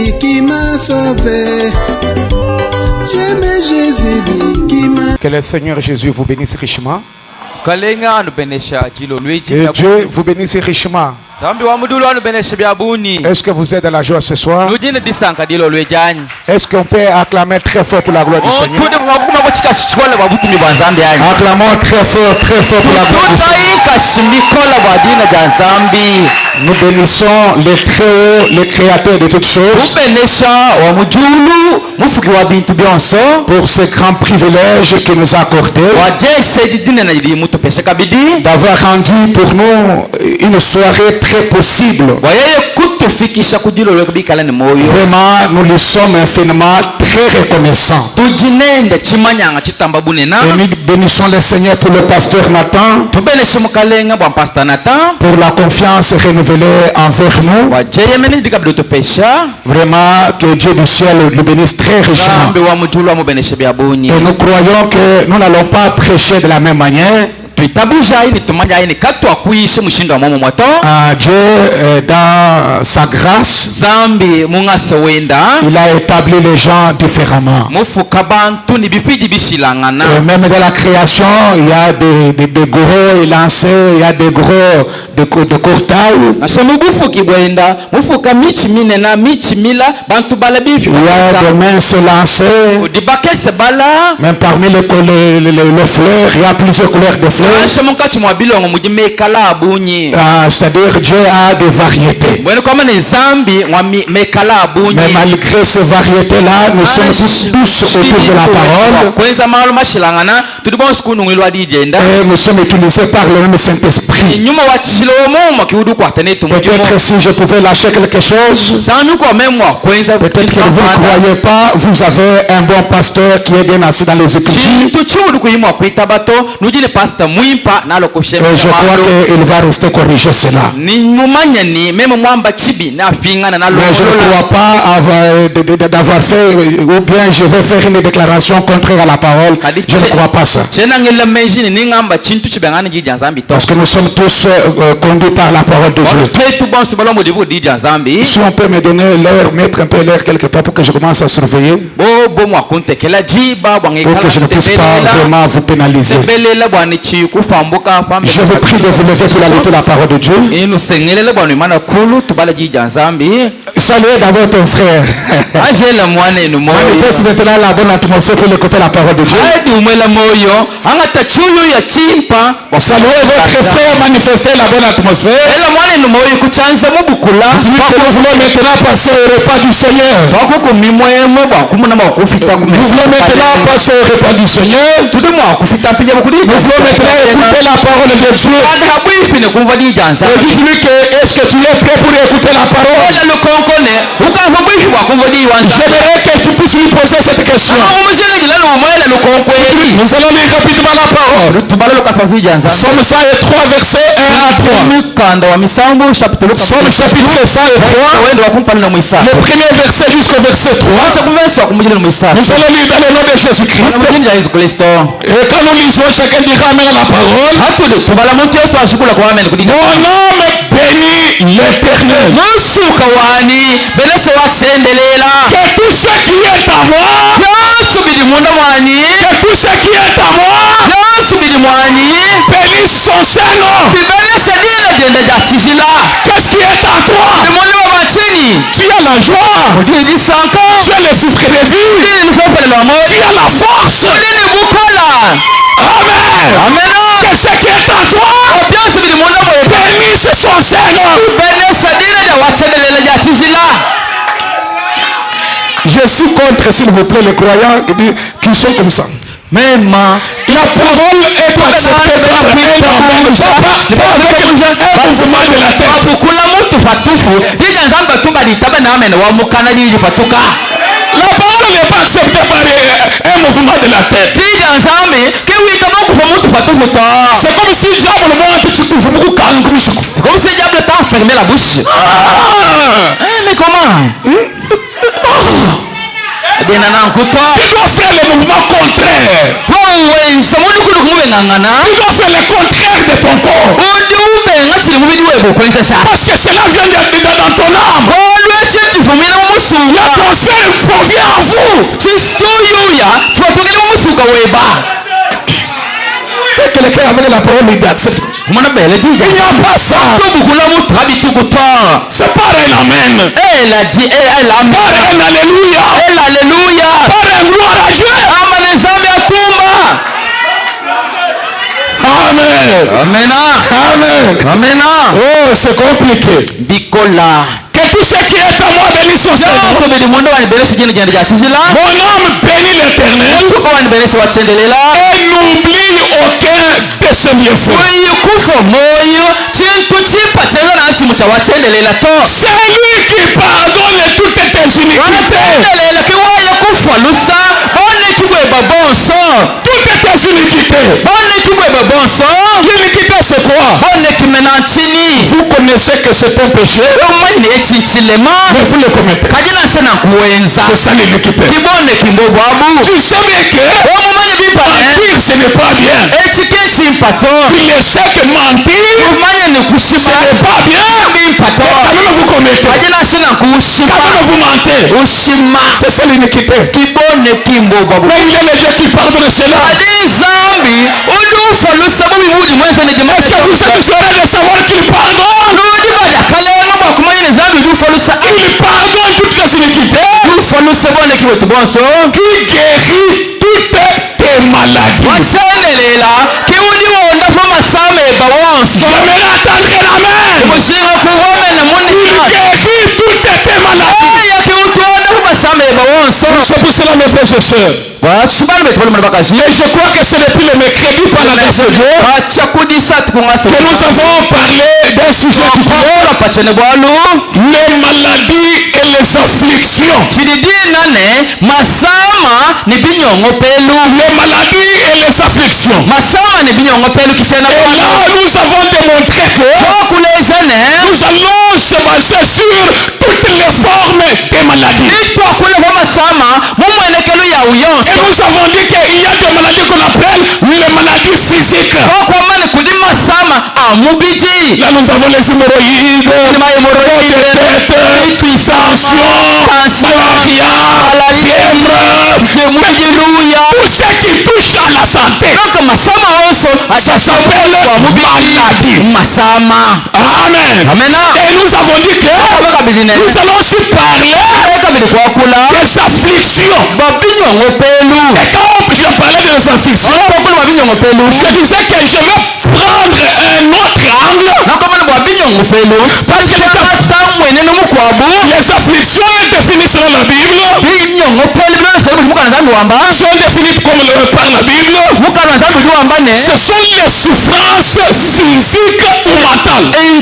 lui qui m'a sauvé. J'aime Jésus lui qui m'a... Que le Seigneur Jésus vous bénisse richement. Et Dieu vous bénisse richement. Est-ce que vous êtes dans la joie ce soir? Est-ce qu'on peut acclamer très fort pour la gloire du Seigneur? Acclamons très fort pour la gloire du Seigneur. Nous bénissons le Très-Haut, le Créateur de toutes choses, pour ce grand privilège qu'il nous a accordé d'avoir rendu pour nous une soirée très possible. Vraiment, nous lui sommes infiniment très reconnaissants. Et nous bénissons le Seigneur pour le pasteur Nathan, pour la confiance renouvelée envers nous. Vraiment, que Dieu du ciel le bénisse très richement. Et nous croyons que nous n'allons pas prêcher de la même manière. Dieu, dans sa grâce, il a établi les gens différemment. Et même dans la création, il y a des gros élancés, il y a des gros de courte taille. Il y a des minces lancés. Même parmi les fleurs, il y a plusieurs couleurs de fleurs. C'est-à-dire Dieu a des variétés. Mais malgré ces variétés-là, nous sommes tous autour de la parole. Et nous sommes utilisés par le même Saint-Esprit. Peut-être si je pouvais lâcher quelque chose, peut-être que vous ne croyez pas, vous avez un bon pasteur qui est bien assis dans les Écritures. Et je crois qu'il va rester corriger cela. Mais je ne crois pas d'avoir fait, ou bien je vais faire une déclaration contraire à la parole. Je ne crois pas ça. Parce que nous sommes tous conduits par la parole de Dieu. Si on peut me donner l'heure, mettre un peu l'heure quelque part pour que je commence à surveiller, pour que je ne puisse pas vraiment vous pénaliser. Je vous prie de vous lever pour la lecture de la parole de Dieu. Saluez d'abord ton frère. Manifeste maintenant la bonne atmosphère pour écouter la parole de Dieu. Saluez votre frère, manifestez la bonne atmosphère. Dis que nous voulons maintenant passer au repas du Seigneur. Nous voulons maintenant passer au repas du Seigneur. Nous voulons maintenant écouter la parole de Dieu. Et dis-lui que est-ce que tu es prêt pour écouter la parole? J'aimerais que tu puisses lui poser cette question. Nous allons lire rapidement la parole. Somme 103 verset 1 à 3. Somme chapitre 103. Le premier verset jusqu'au verset 3. Nous allons lire dans le nom de Jésus-Christ. Et quand nous lisons, chacun dira amen à la parole. Mon âme bénit l'Éternel. Que tout ce qui est à moi, bénisse son Saint-Nom. Qu'est-ce qui est à toi? Tu as la joie, tu as le souffle de vie, tu as la force. Amen. Qu'est-ce qui est à toi? Bénisse son Saint-Nom. Je suis contre, s'il vous plaît, les croyants qui sont comme ça. Même la parole est acceptée par un mouvement de la tête. La parole n'est pas acceptée par un mouvement de la tête. C'est comme si diable c'est comme si diable t'a fermé la bouche. Mais comment? Tu dois faire le mouvement contraire. Tu dois faire le contraire de ton corps. Parce que cela vient dans ton âme. Il y a Chiyuya chiwatokele mumusuka weba. Fait que le cœur avec la parole il accepte. Il n'y a pas ça. C'est pas un amen. Elle a dit, elle a Pas un alléluia. Elle alléluia. Pas un gloire à Dieu. Amen. Amen. Amen. Amen. Oh, c'est compliqué. Bikola. Que tout ce qui est à moi bénisse son Seigneur. Mon âme bénit l'Éternel. Et n'oublie aucun de ses bienfaits. C'est lui qui pardonne toutes tes iniquités. Toutes tes iniquités. L'iniquité c'est quoi? Vous connaissez que c'est un péché, mais vous le commettez. C'est ça l'iniquité. Tu sais bien que mentir ce n'est pas bien. Tu sais que mentir ce n'est pas bien. Quand même vous commettez. Quand même vous mentez. C'est ça l'iniquité. Mais il y a les Dieu qui pardonne cela. Est-ce que vous êtes heureux de savoir qu'il pardonne? Il pardonne toutes les iniquités. Qui guérit toutes tes maladies. J'aimerais attendre l'amen. Il guérit toutes tes maladies. C'est pour cela mes frères et sœurs. Et je crois que c'est depuis le mercredi par la grâce de Dieu que nous avons parlé d'un sujet les maladies et les afflictions. Les maladies et les afflictions. Et là nous avons démontré que nous allons se baser sur toutes les formes des maladies. Et nous avons dit qu'il y a des maladies qu'on appelle les maladies physiques. Là nous avons les hémorroïdes, tout ce qui touche à la santé. Ça s'appelle maladie. Amen. Et nous avons dit que nous allons aussi parler des afflictions. Et quand je parlais des afflictions, je disais que je vais prendre un autre angle. Parce que les afflictions définies selon la Bible sont définies comme par la Bible. Ce sont les souffrances physiques ou mentales. Et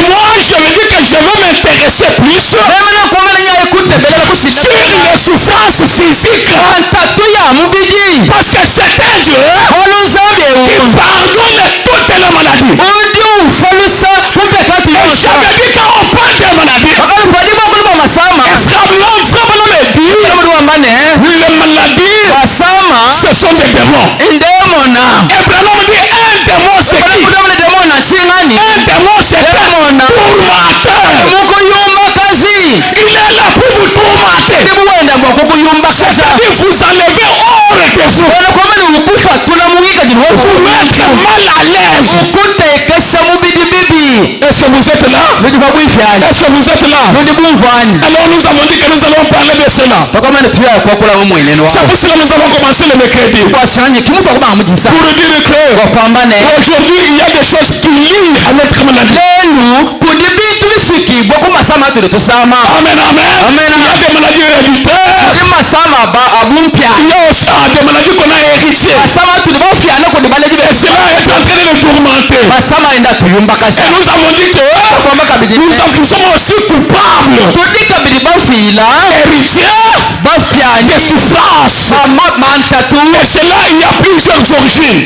moi je me dis que je vais m'intéresser plus sur les souffrances physiques. Parce que c'est un Dieu qui pardonne toutes les maladies. Et j'avais dit quand on parle des maladies, les maladies ce sont des démons. Abraham dit un démon c'est qui? Un démon c'est un tourmenteur. Il est là pour vous tourmenter. C'est-à-dire vous enlever hors de vous. Vous mettre mal à l'aise. Est-ce que vous êtes là? Est-ce que vous êtes là? Alors nous avons dit que nous allons parler de cela. C'est pour cela que nous avons commencé le mercredi. Pour dire que aujourd'hui il y a des choses qui lient à notre maladie. Amen, amen. Il y a des maladies héréditaires. Il y a aussi des maladies qu'on a héritées. Et cela est en train de le tourmenter. Et nous avons dit que nous sommes aussi coupables, héritiers des souffrances. Et cela, il y a plusieurs origines.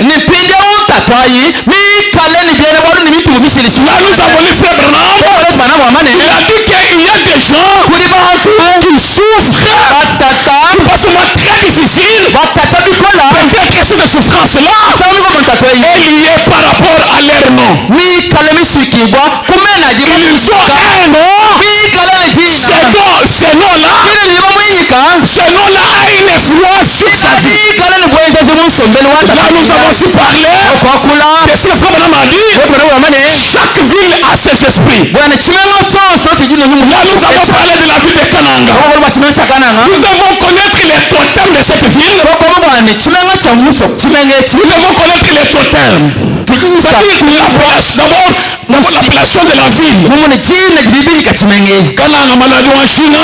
Là, nous avons les frères Branham. Il a dit qu'il y a des gens qui souffrent de façon très difficile. Peut-être que ces souffrances-là est liée par rapport à leur nom. Ils ont un nom. C'est nous avons aussi parlé de ce que frère Branham a dit. Chaque ville a ses esprits. Là nous avons parlé de la ville de Kananga. Nous devons connaître les totems de cette ville. Nous devons connaître les totems. C'est-à-dire d'abord l'appellation de la ville. Kananga maladi wa China.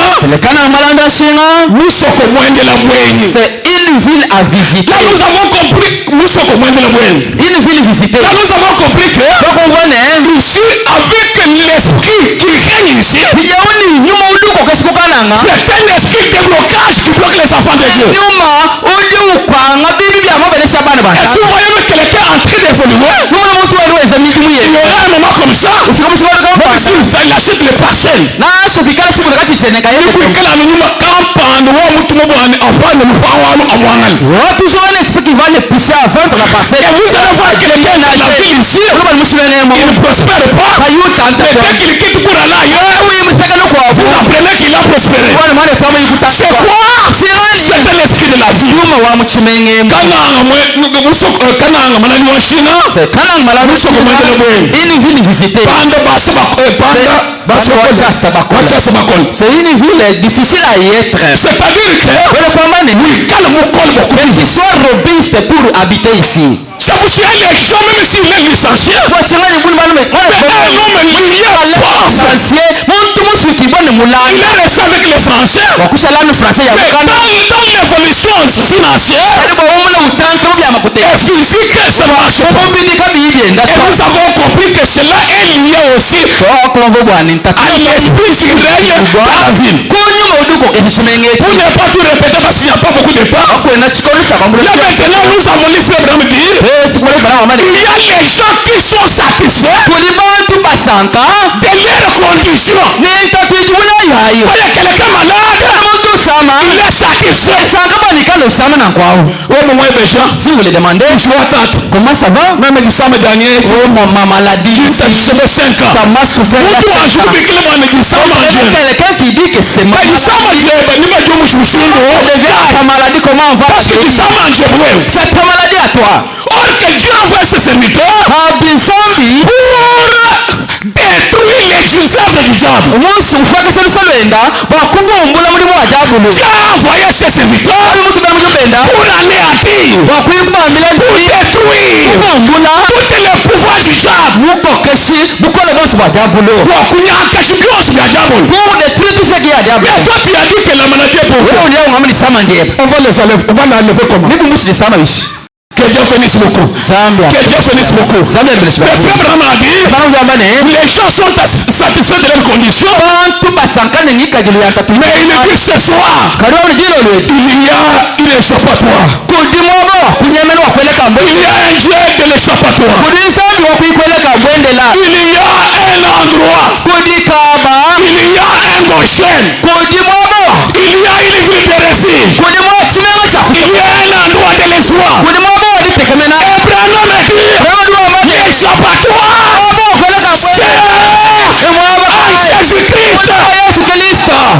Nous sommes moins de la Bouénie. C'est une ville à visiter. Là nous avons compris. Nous sommes moins de la Bouénie. Une ville visitée. Là nous avons compris que ici avec l'esprit qui règne ici, c'est un esprit de blocage qui bloque les enfants de Dieu. Est-ce que vous voyez qu'elle était en train d'évoluer? Il y aura un moment comme ça. Même si il achète les parcelles. Toujours un esprit qui va les pousser à vendre la parcelle. Et vous allez voir quelqu'un dans la ville ici, il ne prospère pas. Mais dès qu'il quitte pour aller ailleurs, vous apprenez qu'il a prospéré. C'est quoi? C'est l'esprit de la vie. Une ville visitée. C'est une ville difficile à y être. C'est-à-dire que il soit robuste pour habiter ici. Ça vous sied les gens, même s'il est licencié. Un homme lié il est resté avec les Français. Mais dans l'évolution financière et physique, ça marche pas. Et nous avons compris que cela est lié aussi à l'esprit qui règne dans la ville. Pour ne pas tout répéter parce qu'il n'y a pas beaucoup de temps. Là maintenant nous avons lu frère Branham dire il y a les gens qui sont satisfaits de leurs conditions. Il y a quelqu'un malade, il est satisfait. Si vous le demandez, comment ça va? Même ma maladie, ça m'a souffert. Quelqu'un qui dit que c'est ma maladie, comment on va? C'est ta maladie à toi. Or que Dieu envoie ses serviteurs pour détruire les œuvres du diable. Dieu a envoyé ses serviteurs pour anéantir, pour détruire tous les pouvoirs du diable, pour détruire tout ce qui est diable. Mais toi tu as dit que la maladie est pour vous. On va les enlever. On va l'enlever comment? Que Dieu bénisse beaucoup. Que Dieu bénisse beaucoup. Le frère Branham a dit les gens sont satisfaits de leurs conditions. Mais il dit ce soir il y a une échappatoire. Il y a un Dieu de l'échappatoire. Il y a un endroit. Il y a un Goshen. Il y a une ville de refuge. Il y a un endroit de l'espoir.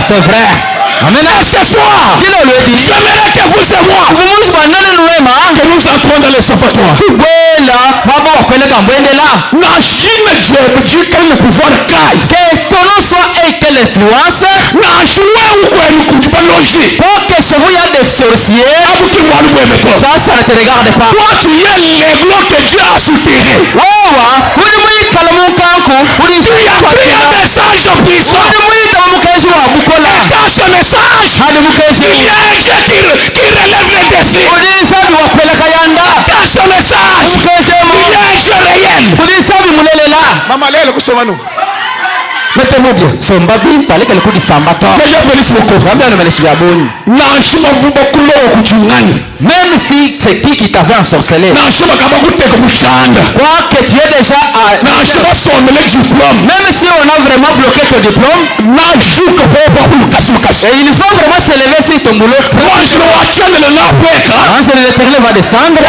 C'est vrai. Amen. Ce soir, j'aimerais que vous et moi, que nous entrons dans l'échappatoire. Quel le pouvoir caille. Que ton nom soit et quelle influence. Pour que chez vous il y a des sorciers. Ça ne te regarde pas. Toi tu es l'aiglon que Dieu a souterré. Tu as crié un message puissant. Dans ce message, il y a un Dieu qui relève les défis. Dans ce message, il y a un Dieu réel. Mettez-vous bien. Que Dieu bénisse beaucoup. Même si c'est qui t'avait ensorcelé. Quoi que tu es déjà même si on a vraiment bloqué ton diplôme, et il faut vraiment se lever sur ton boulot. L'ange de l'Éternel va descendre.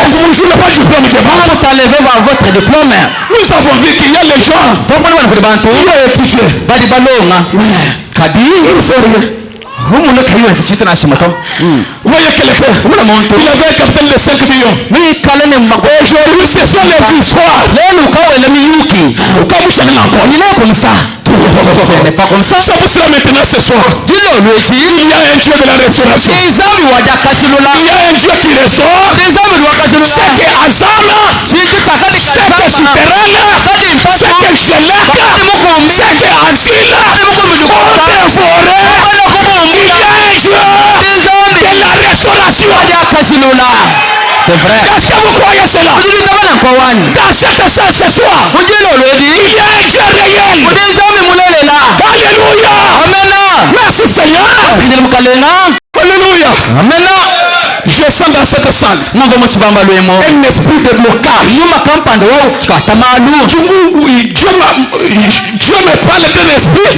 Pour t'enlever votre diplôme. Nous avons vu qu'il y a les gens qui ont étudié. Il Vous voyez quelqu'un, il avait un capital de 5 millions. Aujourd'hui, ce sont les histoires. Comme ça, ce n'est pas comme ça. C'est pour cela maintenant ce soir. Il y a un Dieu de la restauration. Il y a un Dieu qui restaure. C'est que Azama, c'est que Souterrain, c'est que Chelak, c'est que Asila, il y a un Dieu de la restauration. C'est vrai. Est-ce que vous croyez cela? Dans cette salle ce soir, il y a un Dieu réel. Alléluia. Merci Seigneur. Alléluia. Amen. Je sens dans cette salle un esprit de blocage. Dieu me parle d'un esprit.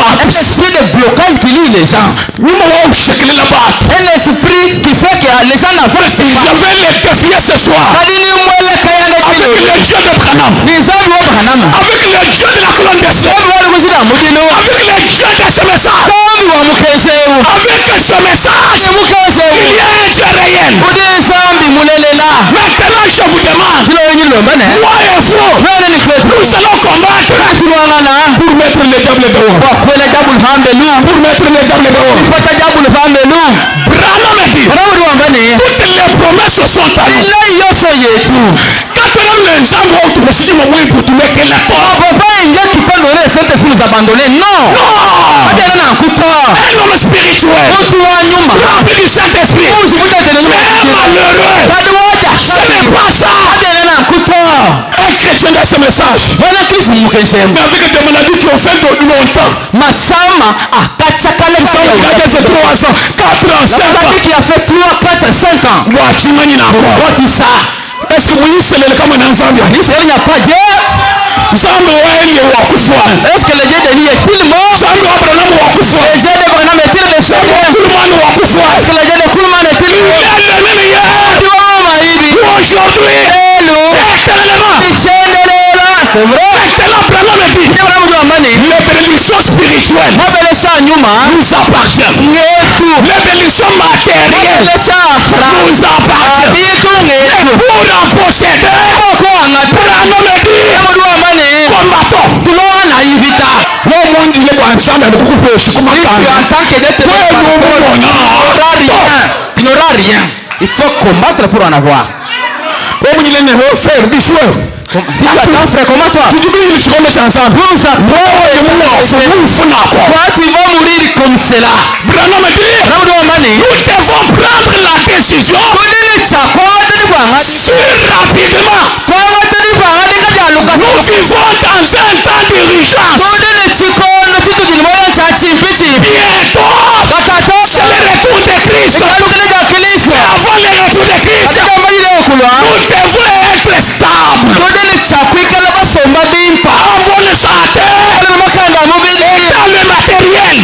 Un esprit de blocage qui lie les gens. Un esprit qui fait que les gens n'avancent pas. Je vais les défier ce soir. Avec le Dieu de Branham. Avec le Dieu de la colonne de feu. Avec le Dieu de ce message. Avec ce message, il y a un Dieu réel. Maintenant je vous demande, moi et vous, nous allons combattre pour mettre le diable dehors. Pour mettre le diable dehors. Branham dit, toutes les promesses sont à nous. Quand on les gens vont te réciter mon moyen pour trouver quel est toi. Non. Un homme spirituel rempli du Saint-Esprit, mais malheureux, ce n'est pas ça. Un chrétien dans ce message, mais avec des maladies qui ont fait longtemps. Vous regardez ces 3 ans, 4 ans, 5 ans qui a fait 3, 4, 5 ans. Est-ce que Moïse c'est le cas en Zambie? Il n'y a pas Dieu. Est-ce que le Dieu de lui est-il mort? Le Dieu de Branham est-il décédé? Est-ce que le Dieu de Kulman est-il mort? Il est le même hier. Aujourd'hui. C'est vrai. Les bénédictions spirituelles nous appartiennent. Les bénédictions matérielles nous appartiennent. Pour en posséder, tu n'auras rien. Il faut combattre pour en avoir. Si tu attends frère, comment toi? Toi tu vas mourir comme cela. Nous devons prendre la décision si rapidement. Nous vivons dans un temps d'urgence. Bientôt, c'est le retour de Christ. Mais avant le retour de Christ, nous devons être stables. En bonne santé. Et dans le matériel.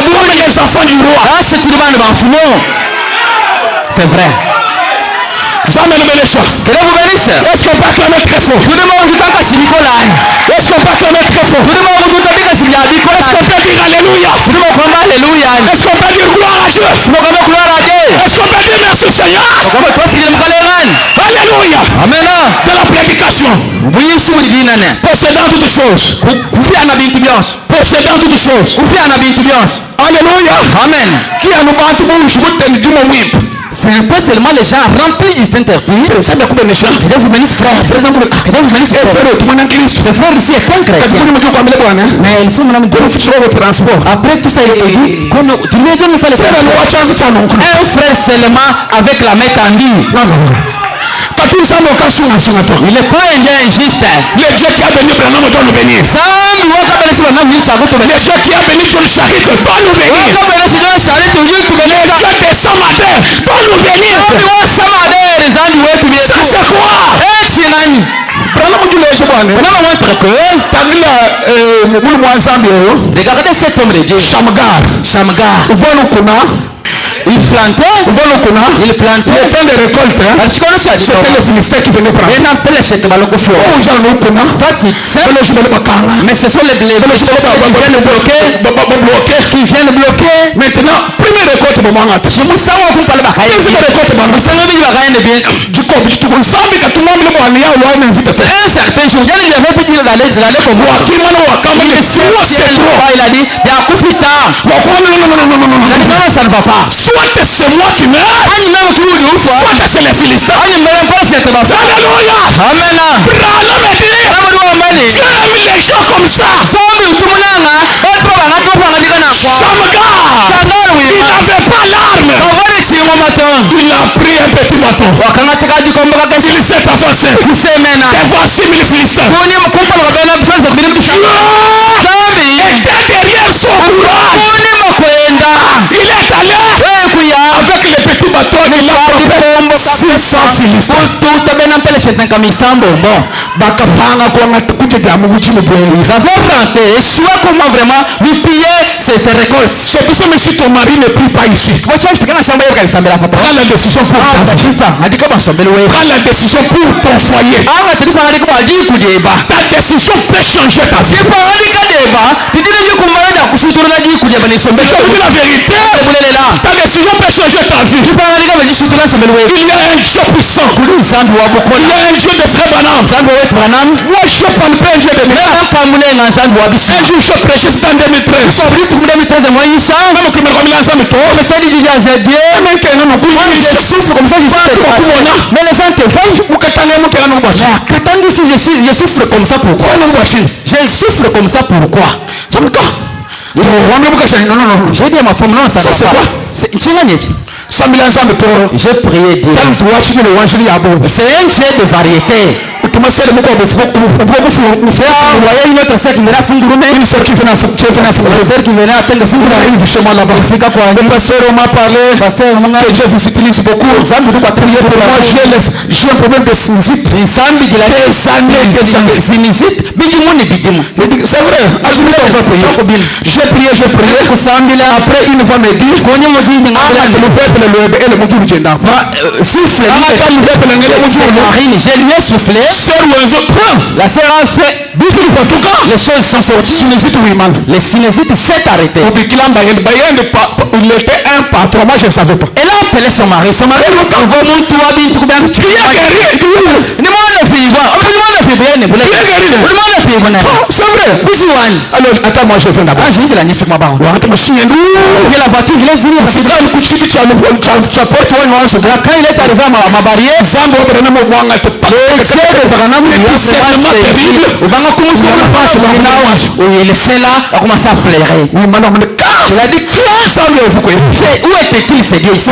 Comme les enfants du roi. C'est vrai. Est-ce qu'on peut acclamer très fort? Est-ce qu'on peut acclamer très fort? Est-ce qu'on peut dire Alléluia? Est-ce qu'on peut dire gloire à Dieu? Est-ce qu'on peut dire merci Seigneur? Alléluia. Amen. De la prédication. Possédant toutes choses. Possédant toutes choses. Alléluia. Amen. Qui a nous battu pour nous du moment. C'est pas seulement les gens remplis du Saint-Esprit. Vous bénissez frère. C'est frère ici est un chrétien. Mais il faut maintenant le transport. Après tout ça, il tu ne donnes pas les frères. Un frère seulement avec la main tendue. Il n'est pas un Dieu injuste. Le Dieu qui a béni Branham doit nous bénir. Le Dieu qui a béni John Charit doit nous bénir. Le Dieu de Samadé doit nous bénir. Ça c'est quoi? Regardez cet homme de Dieu. Shamgar. il plantait, il plantait, le temps de récolte, c'était les Philistins qui venaient prendre. Mais ce sont les qui viennent bloquer. Maintenant, première récolte, un certain jour, il avait pu dire d'aller pour moi. Il a dit, non, ça ne va pas. Soit c'est moi qui meurs, soit c'est les Philistins. Alléluia. Amen. Dieu aime les gens comme ça. Il n'avait pas l'arme. Il a pris un petit bâton. Il s'est avancé. Et voici 1000 Philistins. Était derrière son courage. Il est allé avec les petits bâtons. Il a frappé 600 Philistins. Ils avaient tenté, échoué comment vraiment lui piller ses récoltes. C'est pour ça que si ton mari ne prie pas ici, prends la décision pour ta vie. Prends la décision pour ton foyer. Ta décision peut changer ta vie. Je vous dis la vérité. Ta décision peut changer ta vie. Il y a un Dieu puissant. Il y a un Dieu de frère Branham. Moi je parle pas un Dieu de miracles. Un jour je prêchais, c'était en 2013. Même que mes amis ensemble, je souffre comme ça, Mais les gens te voient. Je souffre comme ça pourquoi? Je souffre comme ça pourquoi? J'ai dit à ma femme, non, ça va pas. J'ai prié Dieu. C'est un Dieu de variété. Vous voyez une autre sœur qui venait à Fungurume. Une sœur qui venait à telle de Fungurume. Le pasteur m'a parlé que Dieu vous utilise beaucoup. Moi j'ai un problème de sinusite. Des années de sinusite. C'est vrai. J'ai prié. Après il va me dire souffle. Je lui ai soufflé. La sœur a fait. Les choses sont sorties. Les sinusites s'est arrêté. Il était un patron, moi je ne savais pas. Elle a appelé son mari. Son mari lui a c'est vrai. Alors attends, moi je viens d'abord. La voiture, il est venu. Quand il est arrivé à ma barrière, il est là, a commencé à pleurer. Il a dit, où était-il ce Dieu ici?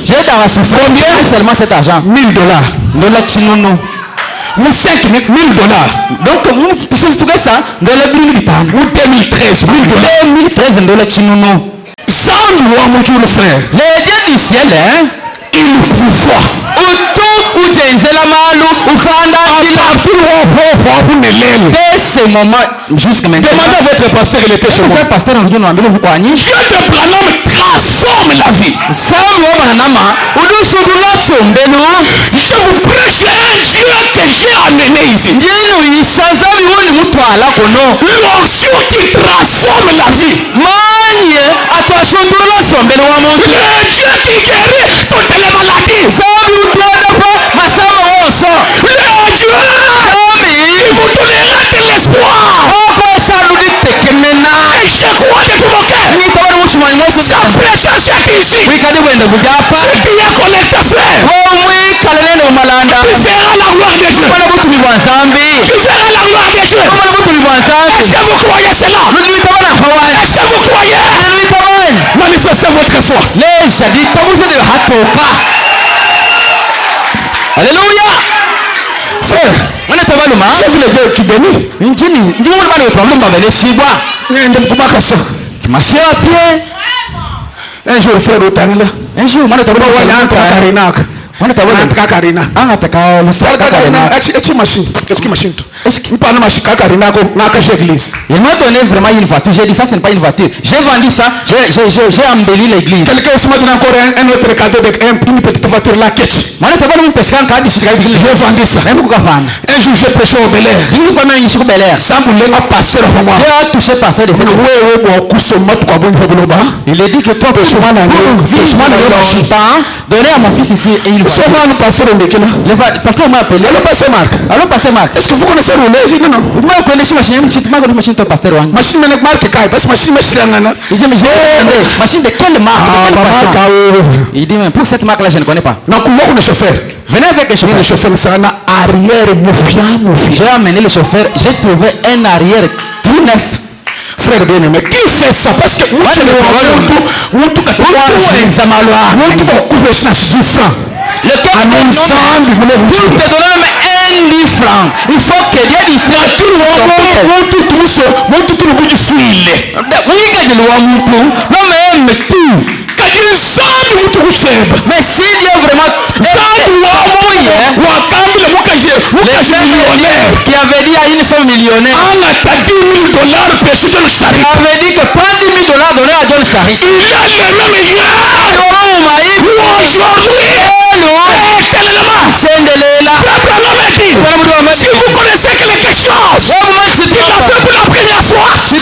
J'ai dans la souffrance seulement cet argent. $1000. Ou 5 000 $. Donc, tu sais tout ça, dans le 2013, 2013 frère. Les dieux du ciel, il pouvoir. Dès ce moment, jusqu'à maintenant, demandez à votre pasteur, il était chez vous. Dieu de Branham transforme la vie. Je vous prêche un Dieu que j'ai amené ici. L'onction qui transforme la vie. Le Dieu qui guérit toutes les maladies. Le Dieu qui vous donnera de l'espoir. Et je crois de tout mon cœur. Sa présence est ici. Ce qui est connecté, frère. Tu verras la gloire de Dieu. Tu verras la gloire de Dieu. Est-ce que vous croyez cela? Est-ce que vous croyez? Manifestez votre foi. Alléluia. Frère, je vous le dis qui bénit. Un jour, frère, un jour, machine. Il m'a donné vraiment une voiture. J'ai dit ça, ce n'est pas une voiture. J'ai vendu ça, j'ai embelli l'église. Quelqu'un se m'a donné encore un autre cadeau avec une petite voiture là. J'ai vendu ça. Un jour j'ai prêché au Bel Air. Ça voulait un pasteur pour moi. Il a dit que toi, pour vivre longtemps, donner à mon fils ici et il va. Le pasteur m'a appelé. Allô, pasteur Marc. Allô, pasteur Marc. Est-ce que vous connaissez rouler? J'ai dit non. Moi, je connais machine de pasteur. Machine de marque Kai, parce que machine de quelle marque? Il dit, mais pour cette marque-là, je ne connais pas. Non, comment on est chauffeur? Venez avec le chauffeur. Le chauffeur, c'est un arrière j'ai amené le chauffeur, j'ai trouvé un arrière tout neuf. Frère bien aimé, qui fait ça? Parce que moi, je le vois, pour te donner même un 10 francs, il faut que Dieu mais si Dieu vraiment qui avait dit à une femme millionnaire, avait dit que pas 10 000 $ donnés à John Charit. Si vous connaissez quelque chose qu'il a fait pour la première fois, que Dieu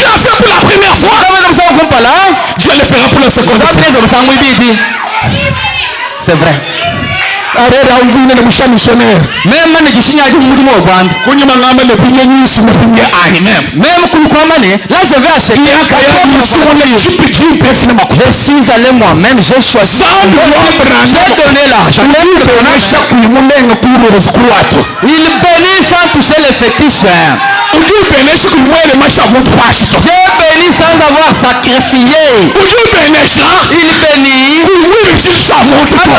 a fait pour la première fois, Dieu le fera pour la seconde fois. C'est vrai. Même là je vais acheter. Je suis allé moi-même, j'ai choisi. J'ai donné l'argent. Il bénit sans toucher les fétiches. J'ai béni sans avoir sacrifié. Il bénit sans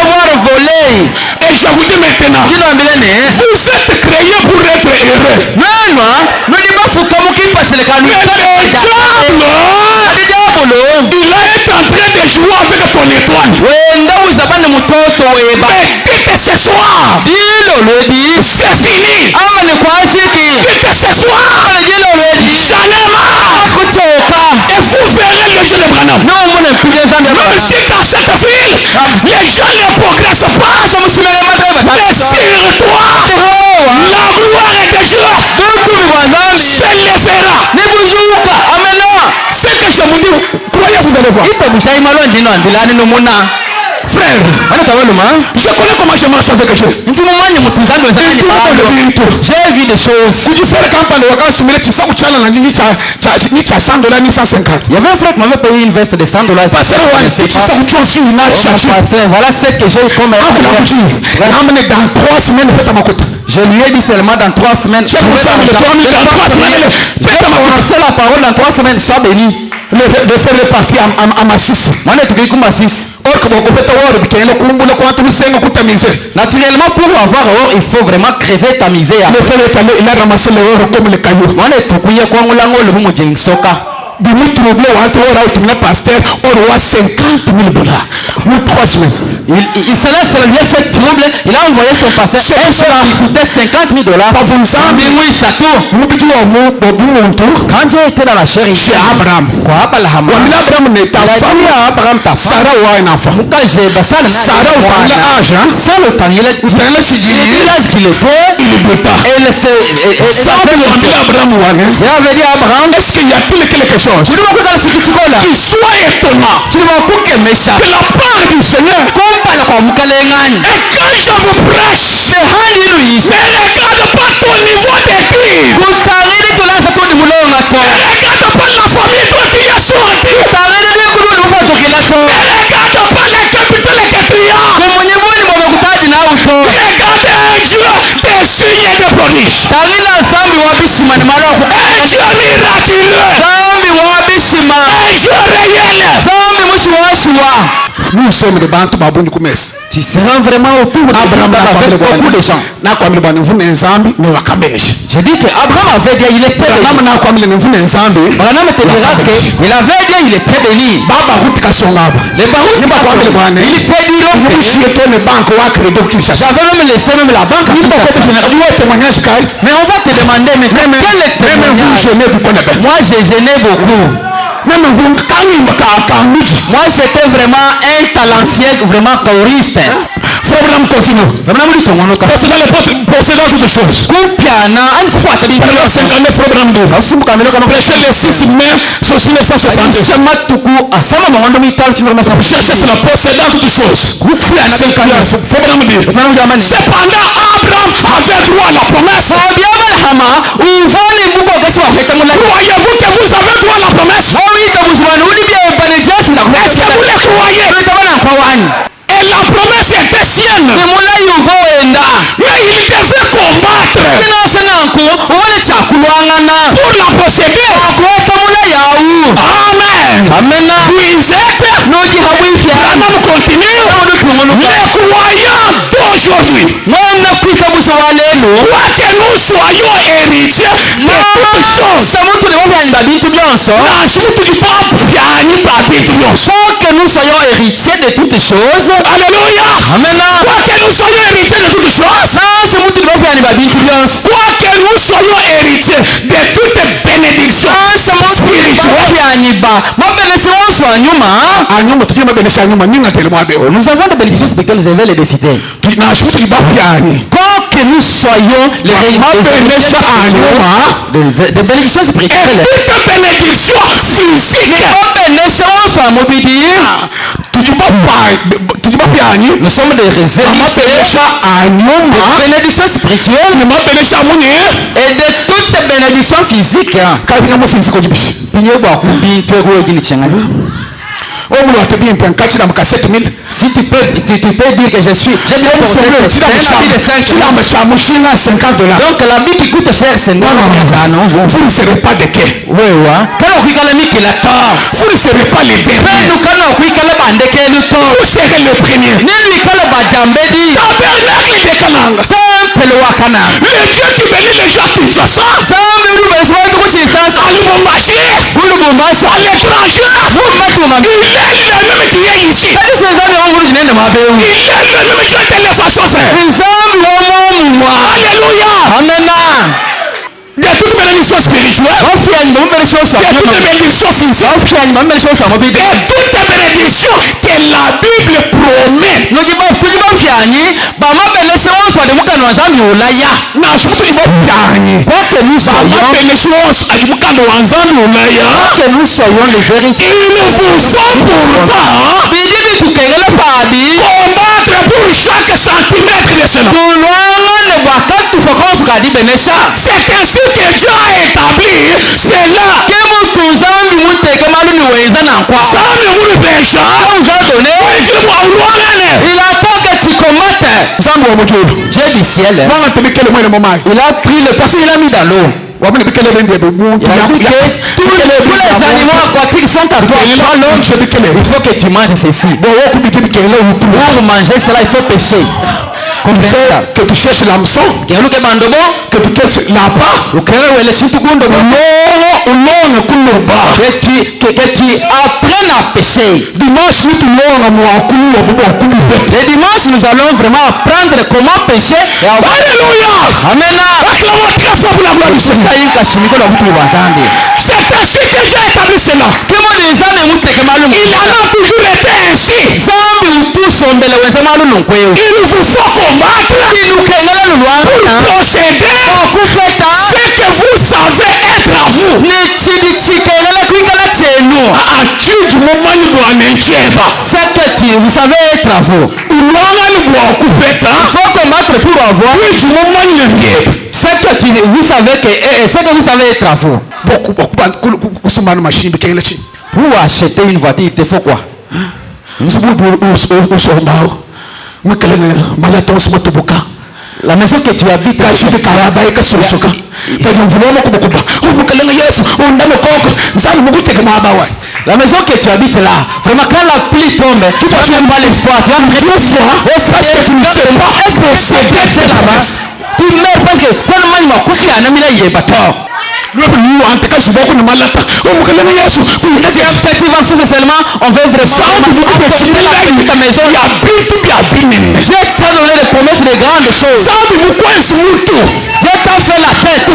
avoir volé. Et je vous dis maintenant, vous êtes créés pour être heureux. Mais le diable, il est en train de jouer avec ton étoile. Mais dès que ce soir, c'est fini. Dès que ce soir, et vous verrez le jeune Branham. Même si dans cette ville, les gens ne progressent pas. Mais sur toi, la gloire de Dieu s'élèvera. C'est que je vous dis, croyez, vous allez voir. Frère, je connais comment je marche avec Dieu. J'ai vu des choses. Si tu fais le campagne, tu sais que tu as $100, Il y avait un frère qui m'avait payé une veste de $100. Voilà ce que j'ai eu comme dans 3 semaines, je lui ai dit seulement dans 3 semaines. C'est la parole dans 3 semaines, sois béni. De faire repartir à ma 6. Naturellement, pour avoir or, il faut vraiment creuser ta misère. Il a ramassé l'or comme les cailloux. Pasteur, or 50 000 $. Nous 3 semaines. Ça lui a fait trouble. Il a envoyé son pasteur. Il coûtait $50 000. Quand Dieu était dans la chair, chez Abraham. Abraham n'est pas Abraham ta femme. Sarah a un enfant. Sarah il est l'âge qu'il était. Il ne peut pas. Dieu avait dit à Abraham, est-ce qu'il y a quelque chose qui soit étonnant de la part du Seigneur? Et quand je vous prêche, ne regarde pas ton niveau d'études. Ne regarde pas la famille dont tu es sorti. Ne regarde pas les capitales que tu as. Regarde un Dieu des signes et des prodiges. Un Dieu miraculeux. Un Dieu réel. nous sommes des bantu babuni kumesi. Tu seras vraiment autour de Abraham avec beaucoup de gens. Je dis que Abraham avait dit il était béni. Abraham te dira qu'il avait dit il était béni. Les baroutes, il était dit j'avais même laissé même la banque. Mais on va te demander mais quel est le témoignage? Moi j'ai gêné beaucoup. Moi j'étais vraiment un talancier, vraiment choriste. Abraham continue. Possédant toutes choses. Prêcher les 6 mai sur 1960. Chercher cela, possédant toutes choses. Cependant, Abraham avait droit à la promesse. Croyez-vous que vous avez droit à la promesse? Est-ce que vous le croyez? Et la promesse était sienne. Mais il devait combattre pour la posséder. Amen. Vous êtes. Abraham continue. Les croyants d'aujourd'hui, quoique nous soyons héritiers de toutes choses, que nous soyons héritiers de toutes choses. Alléluia. Amen. Quoique nous soyons héritiers de toutes choses, quoique nous soyons héritiers de toutes bénédictions spirituelles. Nous avons des bénédictions spirituelles, je vais les décider. Quoique nous soyons les des bénédictions spirituelles. Et toutes bénédictions physiques. Nous sommes des réserves de bénédictions spirituelles et de toutes bénédictions physiques. Si tu peux dire que je suis, j'ai bien porté donc la vie qui coûte cher, c'est non. Vous ne serez pas de quai. Vous ne serez pas les derniers. Vous serez le premier. Le Dieu qui bénit les gens qui font ça. À Lubumbashi, à l'étranger, il est le même qui est ici. Il est le même qui est de la façon faire. Alléluia. Amen. De toute bénédiction spirituelle, de toute bénédiction physique, de toute bénédiction que la Bible promet. Nous soyons les héritiers. Il vous faut pourtant combattre pour chaque centimètre de cela. C'est ainsi que Dieu a établi cela. Il attend que tu combattes. Dieu du ciel. Il a pris le poisson, il a mis dans l'eau. Il a dit que tous les animaux aquatiques sont à toi. Il faut que tu manges ceci. Pour manger cela, il faut pêcher. Il faut que tu cherches l'hameçon, que tu cherches l'appât, que tu apprennes à pêcher. Dimanche, nous allons vraiment apprendre comment pêcher. Alléluia. Amen. C'est ainsi que Dieu a établi cela. Il en a toujours été ainsi. Il vous faut combattre pour posséder ce que vous savez être à vous. Vous savez être à vous. Il faut combattre pour avoir ce que vous savez être à vous. Pour acheter une voiture, il te faut quoi? La maison que tu habites, La maison que tu habites là, vraiment quand la pluie tombe, tu n'as même pas l'espoir. Tu vas parce que tu ne sais pas posséder la race. Tu meurs parce que quand le mal m'a couché à Namila, il est bâtard. Le plus en tout cas, je vois qu'on est malade. On me connaît bien. C'est un petit morceau seulement, on veut vraiment ta maison. Il y a tout bien. Dieu t'a donné des promesses de grandes choses. Dieu t'a fait la tête.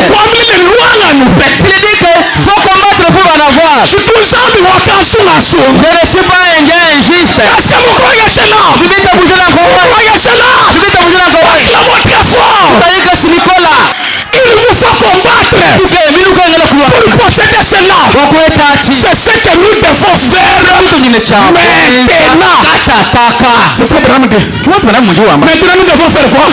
Il dit que faut combattre pour en avoir. Je ne suis pas un gars injuste. Je vais te bouger l'encore. Je vais te bouger l'encore. C'est-à-dire que c'est Nicolas. Il vous faut combattre pour posséder cela. C'est ce que nous devons faire maintenant. C'est ce que maintenant nous devons faire quoi?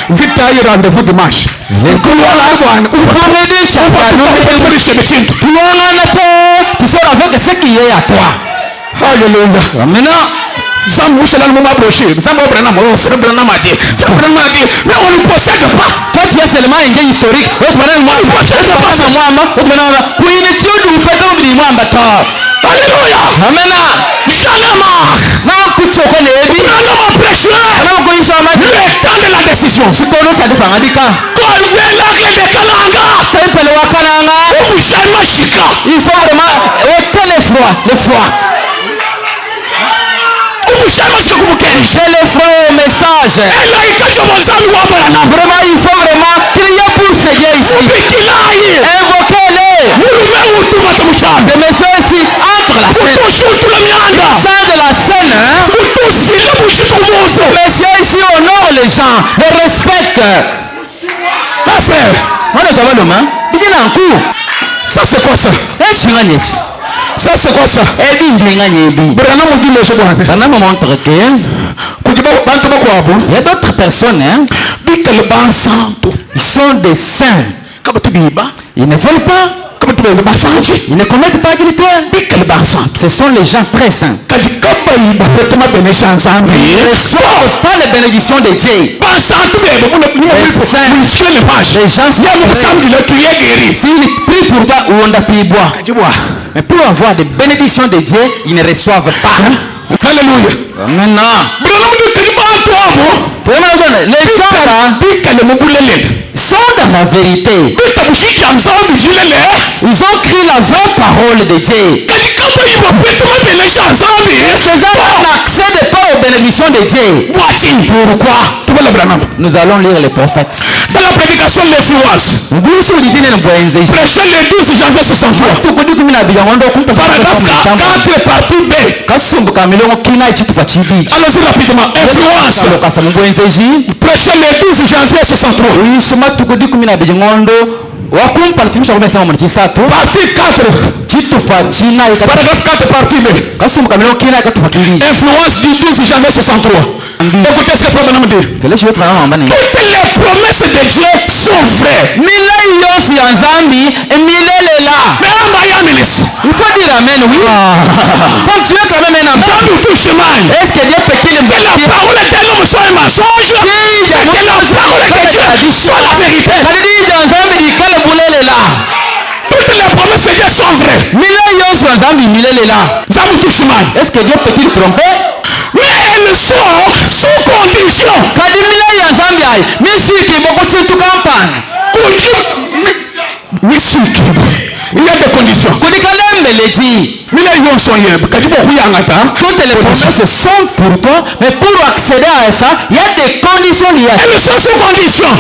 Vita est rendez-vous dimanche. Alléluia. Maintenant, Sam Moussala m'a approché. Sam Branham, mon frère Branham a dit. Mais on ne possède pas. Toi, tu es seulement un gars historique. Alléluia. Amen. Le temps de la décision. Il faut vraiment ôter le froid. J'ai le froid au message. Vraiment, il faut vraiment crier pour ce Dieu ici. Invoquez-les. Le monsieur ici entre la scène. Il sort de la scène. Le monsieur ici honore les gens, les respecte. Ça c'est quoi ça? Ça c'est quoi ça? Il y a d'autres personnes, ils sont des saints. Ils ne veulent pas. Ils ne commettent pas d'adultère. Ce sont les gens très saints. Ils ne reçoivent pas les bénédictions de Dieu. Les gens s'ils prient pour toi, ou on a pu boire. Mais pour avoir des bénédictions de Dieu, ils ne reçoivent pas. Alléluia. Maintenant, les gens là sont dans la vérité. Ils ont crié la vraie parole de Dieu. Ces gens n'accèdent pas aux bénédictions de Dieu. Pourquoi? Nous allons lire les prophètes. Dans la prédication de l'influence, prêché le 12 janvier 63. Paragraphe 4 partie B. Allons-y rapidement. Influence. Prêché le 12 janvier 63. Partie 4. Paragraphe 4 partie B. Influence du 12 janvier 63. Écoutez ce que Frère Branham dit. Toutes les promesses de Dieu sont vraies. Il faut dire amen, oui. Comme tu es quand même un homme. Est-ce que Dieu peut-il me dire que la parole de l'homme soit un mensonge? Que la parole de Dieu soit la vérité. Toutes les promesses de Dieu sont vraies. Est-ce que Dieu peut-il tromper? Mais elles sont sous condition. Il y a des conditions. Toutes les promesses sont pour toi, mais pour accéder à ça, il y a des conditions liées. Elles sont sous condition.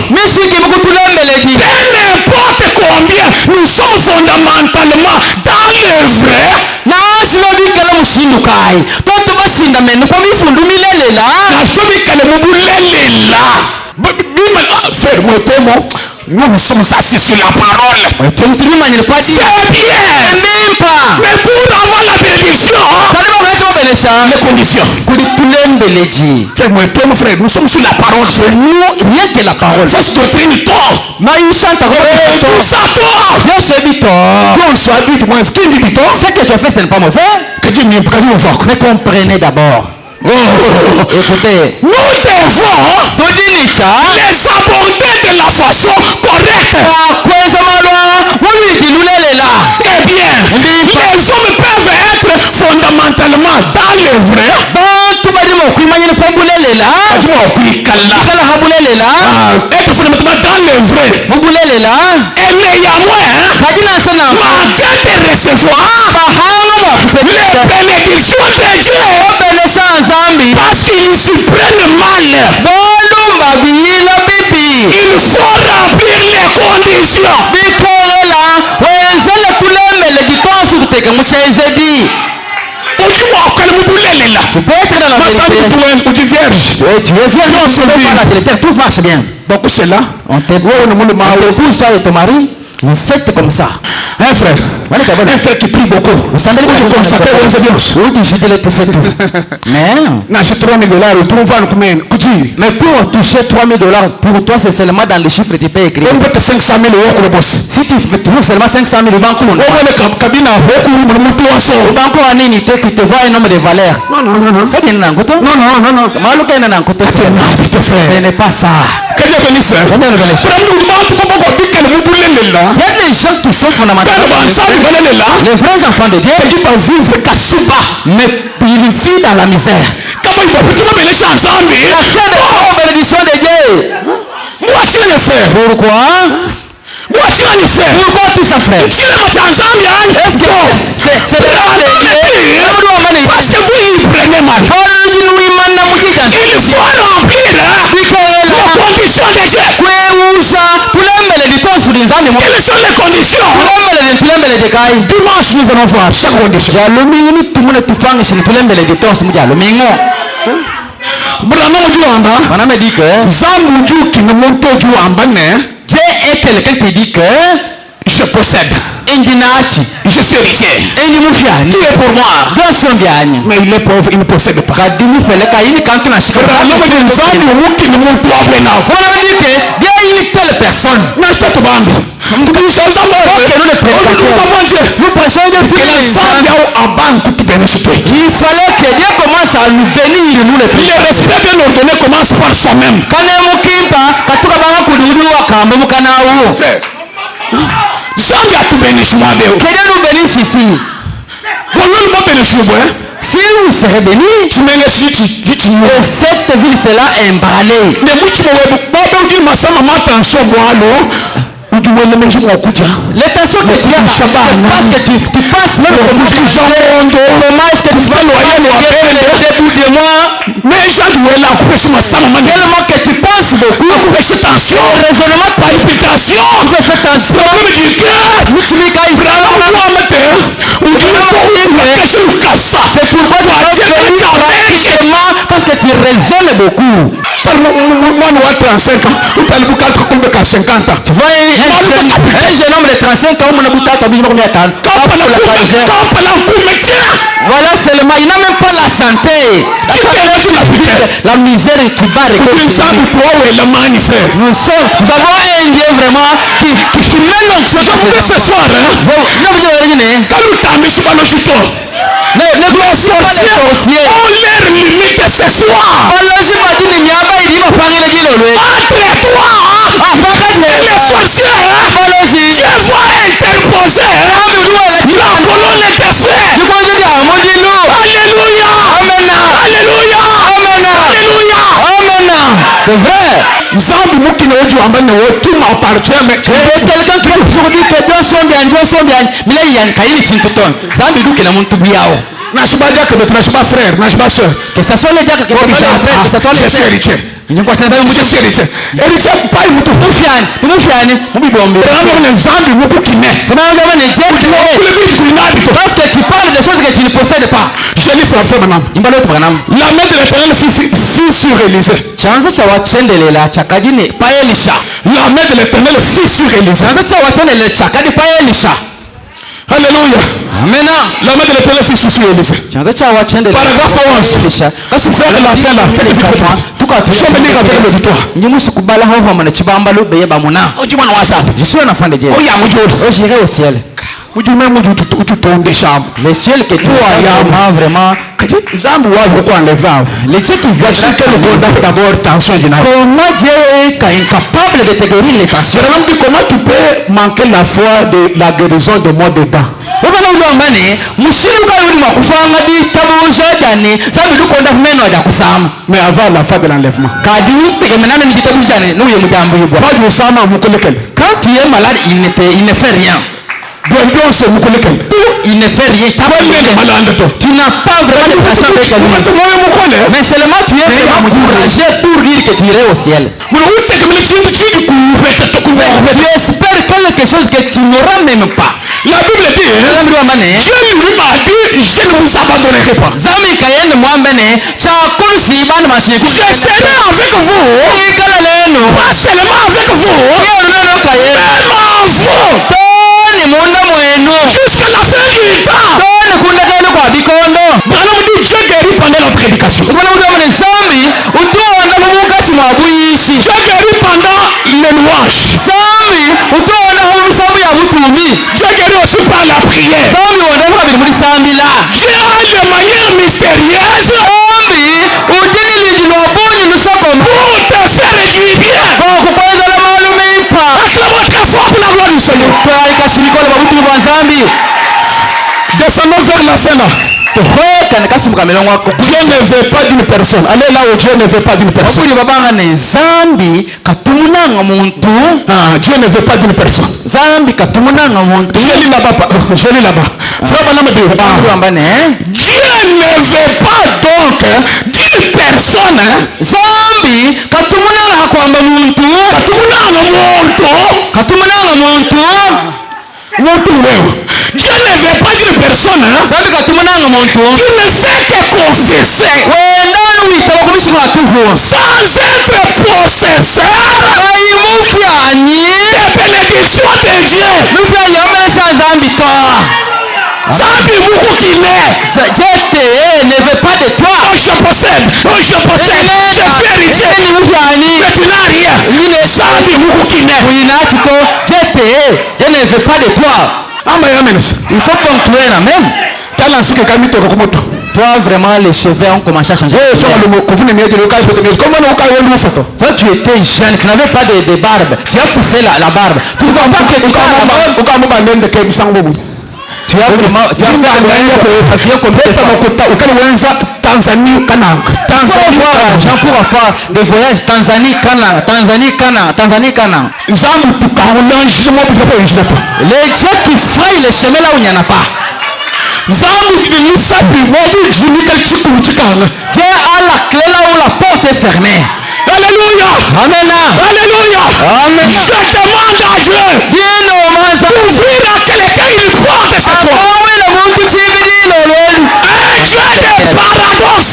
N'importe combien nous sommes fondamentalement dans le vrai. Nous sommes assis sur la parole. C'est bien. Mais pour avoir la bénédiction, les conditions. Frère, nous sommes sur la parole. C'est nous, rien que la parole. Fausse doctrine, tort. Tout ça, tort. Non, soit habite, moi, ce qui dit tort. Ce que tu as fait, ce n'est pas mauvais. Mais comprenez d'abord. Écoutez, nous devons les aborder de la façon correcte. fondamentalement dans le vrai. bantu bali mu kwimanyira pobulelela Ajuma kwikala. kala habulelela Être fondamentalement dans le vrai. bubulelela Elle est à moi. kajina sana Manquer de recevoir bahanga mu les kupeleka bénédictions de Dieu. obelesa nzambi Parce qu'ils s'y prennent mal. bolumba biyila bibi Il faut remplir les conditions. bikolela wenzele tulembele ditonsu tuteke muchezedi Ujuma okale mubulelela. peut-être dans la Masandu vérité tuwe uji vierge. tu es vierge Non, tu peux c'est pas la télé tout marche bien Donc c'est là. on t'épouse toi et ton mari vous faites comme ça Un frère. Wale kabona Un frère qui prie beaucoup. usandali Uji consacré aux bien. udijidele tufe tu mais Nashi 3 000 $. Pour voir combien. Kuji. mais pour toucher 3 000 $, pour toi c'est seulement dans les chiffres tu peux écrire On peut 500 000 euros pour le boss. si tu trouves seulement 500 000 banco On voit le cabine à beaucoup. Mutu waso. banco anini te tu te vois un homme de valeur Non, non, non, non. kadi na ngoto Non, non, non, non. maluka ina na ngoto Putain, ce frère. n'est pas ça Que Dieu bénisse. Combien de bénéfices? Il il y a des gens qui sont fondamentalement les vrais enfants de Dieu mais ils vivent dans la misère la bénédiction de Dieu pourquoi pourquoi tout ça frère est-ce que c'est Quelles sont les conditions? Dimanche, nous allons voir chaque condition. On me dit que Dieu est quelqu'un qui dit que je possède, je suis riche, tu es pour moi mais il est pauvre, il ne possède pas. on dit que Dieu est une telle personne Nous prêchons il fallait que Dieu commence à nous bénir nous les le pécheurs. respect bien ordonné commence par soi-même. Zambi atubénisse moi Dieu. Que Dieu nous bénisse ici. Si vous serez bénis, cette ville sera emballée. Les tensions que tu as, parce que tu passes même comment est-ce que tu vas au bout de moi, tellement que tu penses beaucoup, raisonnement par réputation, tu fais tension, c'est pourquoi tu vas parce que tu raisonnes beaucoup. Tu vois un jeune homme de 35 ans, voilà seulement, il n'a même pas la santé. La misère qui bat nous avons un Dieu vraiment qui met l'onction. Je voudrais ce soir, ne glacez pas les sorciers. On leur limite ce soir. Entre toi et les sorciers, je vois interposer la colonne des frères. Alléluia. Amen. Alléluia. Amen. Alléluia. Amen. C'est vrai. Zambi mukino wetu ambaye wetu appartient mais quelqu'un qui a dit que Dieu sont bien mais là il y a un cahier de Chintoton Zambi du que la monte biao nashiba diacre de nashiba frère nashiba sœur que ça soit les diacres que ça soit les frères que ça soit les sœurs héritier héritier pai mutu mufiani mubibombe Zambi mukukine parce que tu parles des choses que tu ne possèdes pas je lui frappe madame la main de l'Éternel fut sur Élisée chanzo cha wachendelela chakadini pa Elisha la main de l'Éternel fut sur Élisée chanzo cha wachendelela chakadi pa Elisha. Alléluia. Amen. La main de l'Éternel fut sur Élisée. Paragraphe 11. Parce que frère de la fin là, faites vite je suis venu avec l'auditoire. Je suis un enfant de Dieu. J'irai au ciel. Le ciel que tu as vraiment. Les dieux qui viennent d'abord tension. Comment Dieu est incapable de te guérir les tensions? Comment tu peux manquer la foi de la guérison de moi dedans? Wabana uliwambane mushiruka yuri mwakufanga di tabu jadani zambi dukonda kumeno aja kusama. Mais avant la fin de l'enlèvement. Kadi uteke menana ni kitabu jadani nuye mujambu yibwa. Pas de sama mukoleken. Quand tu es malade, il ne fait rien. Bien c'est mukoleken. Il ne fait rien. Tu n'as pas vraiment de passion avec lui. Mais seulement tu es vraiment courageux pour dire que tu irais au ciel. Tu espères quelque chose que tu n'auras même pas. La Bible dit, Dieu lui m'a dit, je ne vous abandonnerai pas. Je serai avec vous. Pas seulement avec vous, même en vous. Jusqu'à la fin du temps. Dieu guérit pendant la prédication. Dieu guérit pendant les louanges. Dieu guérit aussi par la prière. Dieu a de manière mystérieuse pour te faire du bien. Acclamons très fort pour la gloire du Seigneur. Descendons vers la fin là. Dieu ne veut pas d'une personne. Allez là où Dieu ne veut pas d'une personne. Dieu ne veut pas d'une personne. Je lis là-bas. Je lis là-bas. Dieu ne veut pas donc d'une personne. Dieu ne veut pas d'une personne qui ne fait que confesser sans être possesseur des bénédictions de Dieu. Zambi Moukou qui naît ne veut pas de toi. Oh, je possède, je suis héritier, mais tu n'as rien. Zambi Moukou qui naît. Je ne veux pas de toi. Il faut ponctuer la même. Toi vraiment les cheveux ont commencé à changer. Toi tu étais jeune, tu n'avais pas de barbe. Tu as poussé la barbe. Tu ne vois pas que tu as vraiment Tanzanie pour avoir des voyages Tanzanie Canaan. Les dieux qui frayent les chemins là où il n'y en a pas. Dieu a la clé là où la porte est fermée. Alléluia. Amen. Alléluia. Amen. Je demande à Dieu d'ouvrir à quelqu'un une porte ce soir. Un Dieu de paradoxe.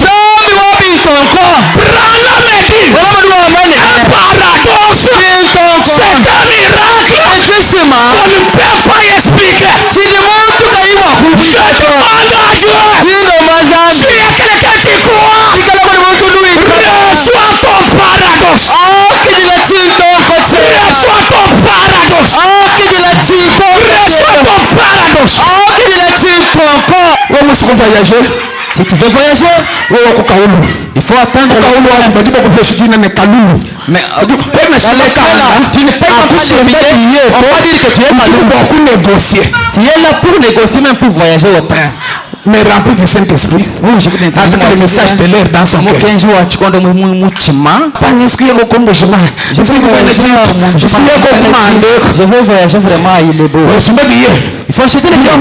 Branham me dit un paradoxe. C'est un miracle qu'on ne peut pas expliquer. Je demande à Dieu. S'il y a quelqu'un qui croit, reçois ton paradoxe. Reçois ton paradoxe. Reçois ton paradoxe. Si tu veux voyager, il faut attendre. Mais tu ne payes pas de billet. On va dire que tu es malheureux. Tu es là pour négocier, même pour voyager au train. Mais rempli du Saint-Esprit, avec le message de l'air dans son cœur. Je veux voyager vraiment, il est beau. Il faut acheter les billets.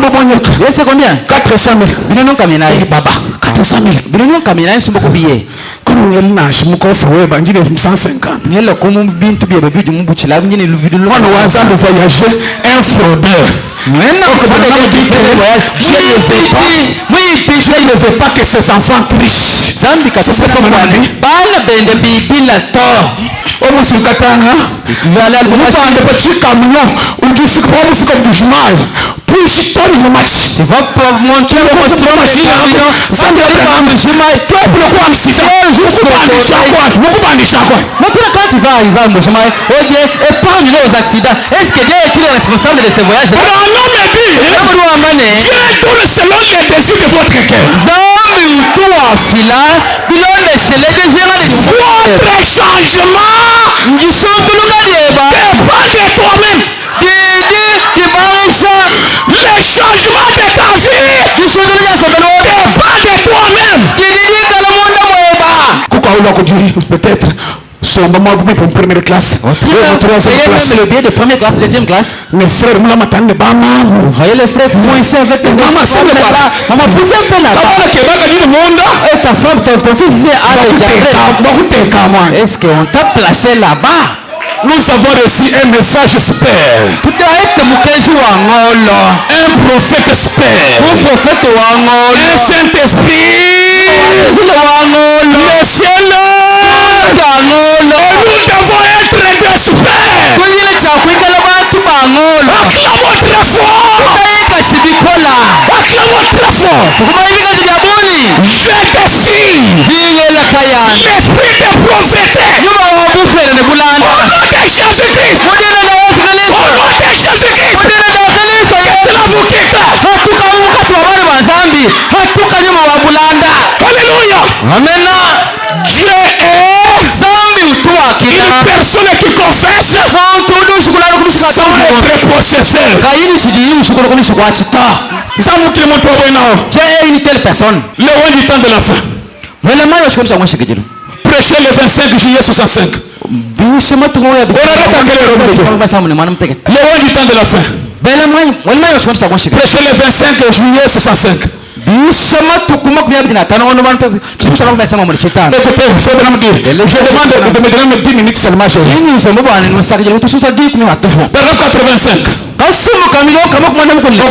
C'est combien? 400 000. Eh baba, 400 000. Voyager un fraudeur. Dieu ne veut pas que ses enfants trichent. Tu vas montrer maintenant quand tu vas arriver à Mouchima, épargne aux accidents. Est-ce que Dieu est responsable de ce voyage? Dieu donne selon les désirs de votre cœur. Votre changement dépend de toi-même. Les changement de ta vie dépend de toi-même. Peut-être son maman pour première classe. Le billet de première classe, deuxième classe. Mes frères, vous voyez les frères qui sont ici avec les maman, maman, poussez un peu là-bas. Et ta femme, ton fils ici, est-ce qu'on t'a placé là-bas? Nous avons reçu un message spère. Un prophète spère. Un Saint-Esprit. Le ciel. Nous devons être des spères. Acclamons très fort. Acclamons très fort. Je défie l'esprit de prophète. Au nom de Jésus-Christ. Au nom de Jésus-Christ. Que cela vous quitte. Alléluia. Amen. Dieu est une personne qui confesse sans être possesseur. J'ai une telle personne. Le roi du temps de la fin. Prêchez le 25 juillet 65. Le roi du temps de la fin. Prêchez le 25 juillet 65. Je demande de me donner 10 minutes seulement. Paragraphe 85. On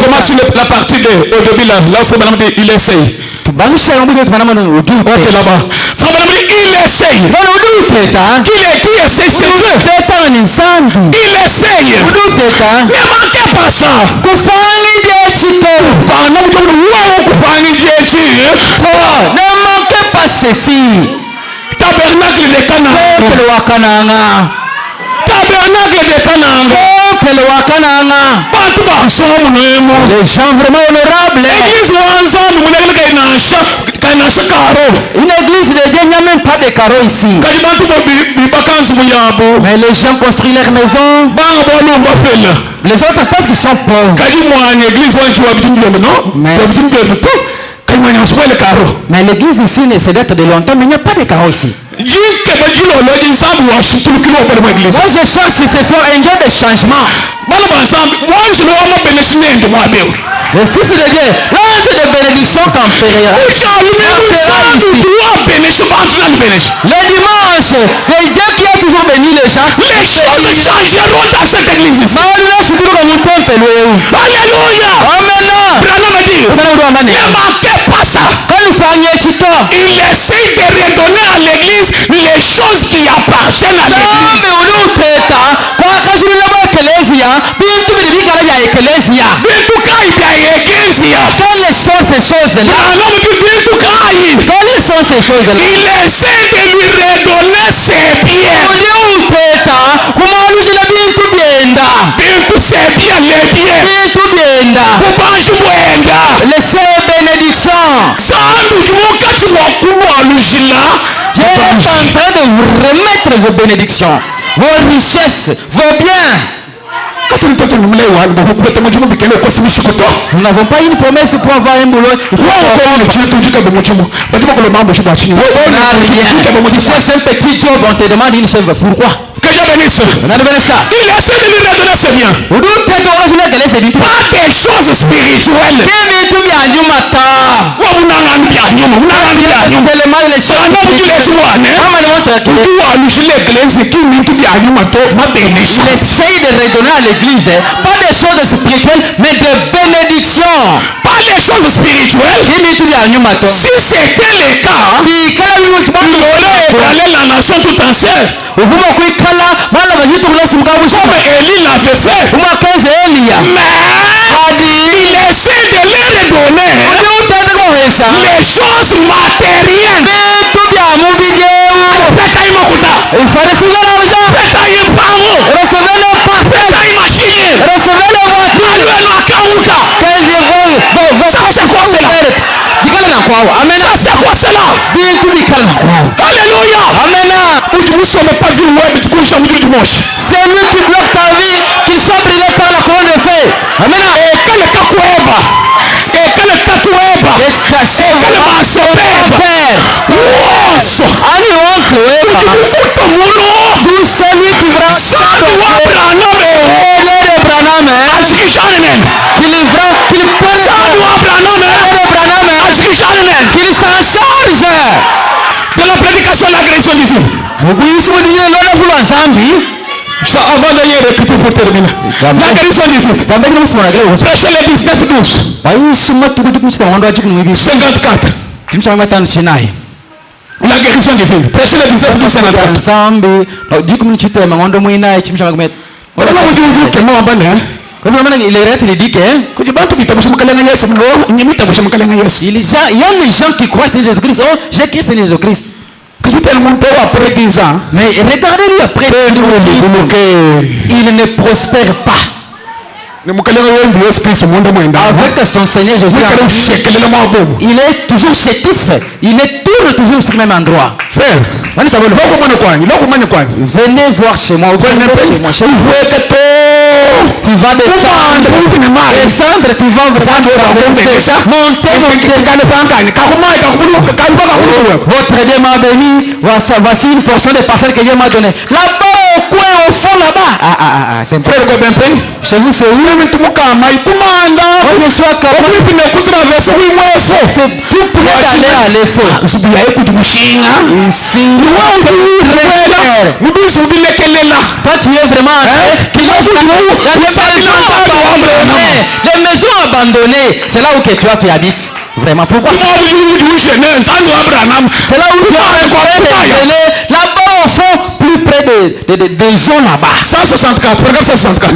commence sur la partie de au début là où il essaye. Ok, là-bas. Il essaye. Qui essaye, c'est Dieu. Il essaye. Ne manquez pas ça. Ne manquez pas ceci. Tabernacle de Canaan. Tabernacle de Canaan. Les gens vraiment honorables. Une église de Dieu, il n'y a même pas de carreaux ici. Mais les gens construisent leurs maisons. Les autres pensent qu'ils sont pauvres. Mais l'église ici, c'est d'être de longtemps, mais il n'y a pas de carreaux ici. Moi je cherche ce soir un Dieu de changement. Le Fils de Dieu, l'ange de bénédiction campérera. Le dimanche, le Dieu qui a toujours béni les gens. Les choses changeront dans cette église. Alléluia. Amen. Ne manquez pas ça. Il essaie de redonner à l'église les choses qui appartiennent à l'église. Quelles sont ces choses-là? Quelles sont ces choses-là? Il essaie de lui redonner ses biens. Ses biens, les biens. Laissez bénédiction. Dieu est en train de vous remettre vos bénédictions, vos richesses, vos biens. Nous n'avons pas une promesse pour avoir un boulot. Il faut tu cherches un petit job, on te demande une chèvre. Pourquoi? Que Dieu bénisse. Il essaie de lui redonner ses biens. Pas des choses spirituelles. Il essaie de redonner à l'église, pas des choses spirituelles, mais des bénédictions. Pas des choses spirituelles. Si c'était le cas, il aurait allé la nation tout entière. Comme Élie l'avait fait. Mais il essaie de les redonner les choses matérielles. Il fallait soulever l'argent. Recevez le parfait. Recevez le ça c'est quoi cela? Amen. Ça c'est quoi cela? Alléluia. Amen. C'est lui qui bloque ta vie, qui soit brûlé par la couronne de feu. Amen. Et quand le Ashikishanen. qu'il prenne Sadu Abraham. qu'il s'en charge De la prédication de la création divine. Ça, avant d'ailleurs écouter pour terminer. La création divine. Prêchez le 19-12. 54. La guérison divine. Prêchez le 19-12. 54. Il dit que il y a les gens qui croient en Jésus-Christ. Oh, j'ai Christ en Jésus-Christ. Après 10 ans, mais regardez-lui après, il ne prospère pas avec son Seigneur Jésus. Il est toujours chétif. Il tourne toujours sur le même endroit. Frère, venez voir chez moi. Tu vas descendre, tu vas monter. Votre Dieu m'a béni. Voici une portion de parcelles que Dieu m'a donné. Là-bas, au coin, au fond, là-bas. C'est frère, chez vous, c'est où? C'est tout près d'aller à l'effort. Ici, toi, tu es vraiment les maisons abandonnées, c'est là où que toi tu habites. Vraiment, pourquoi? C'est là où tu as là-bas au fond, plus près des zones là-bas. 164, regarde 164.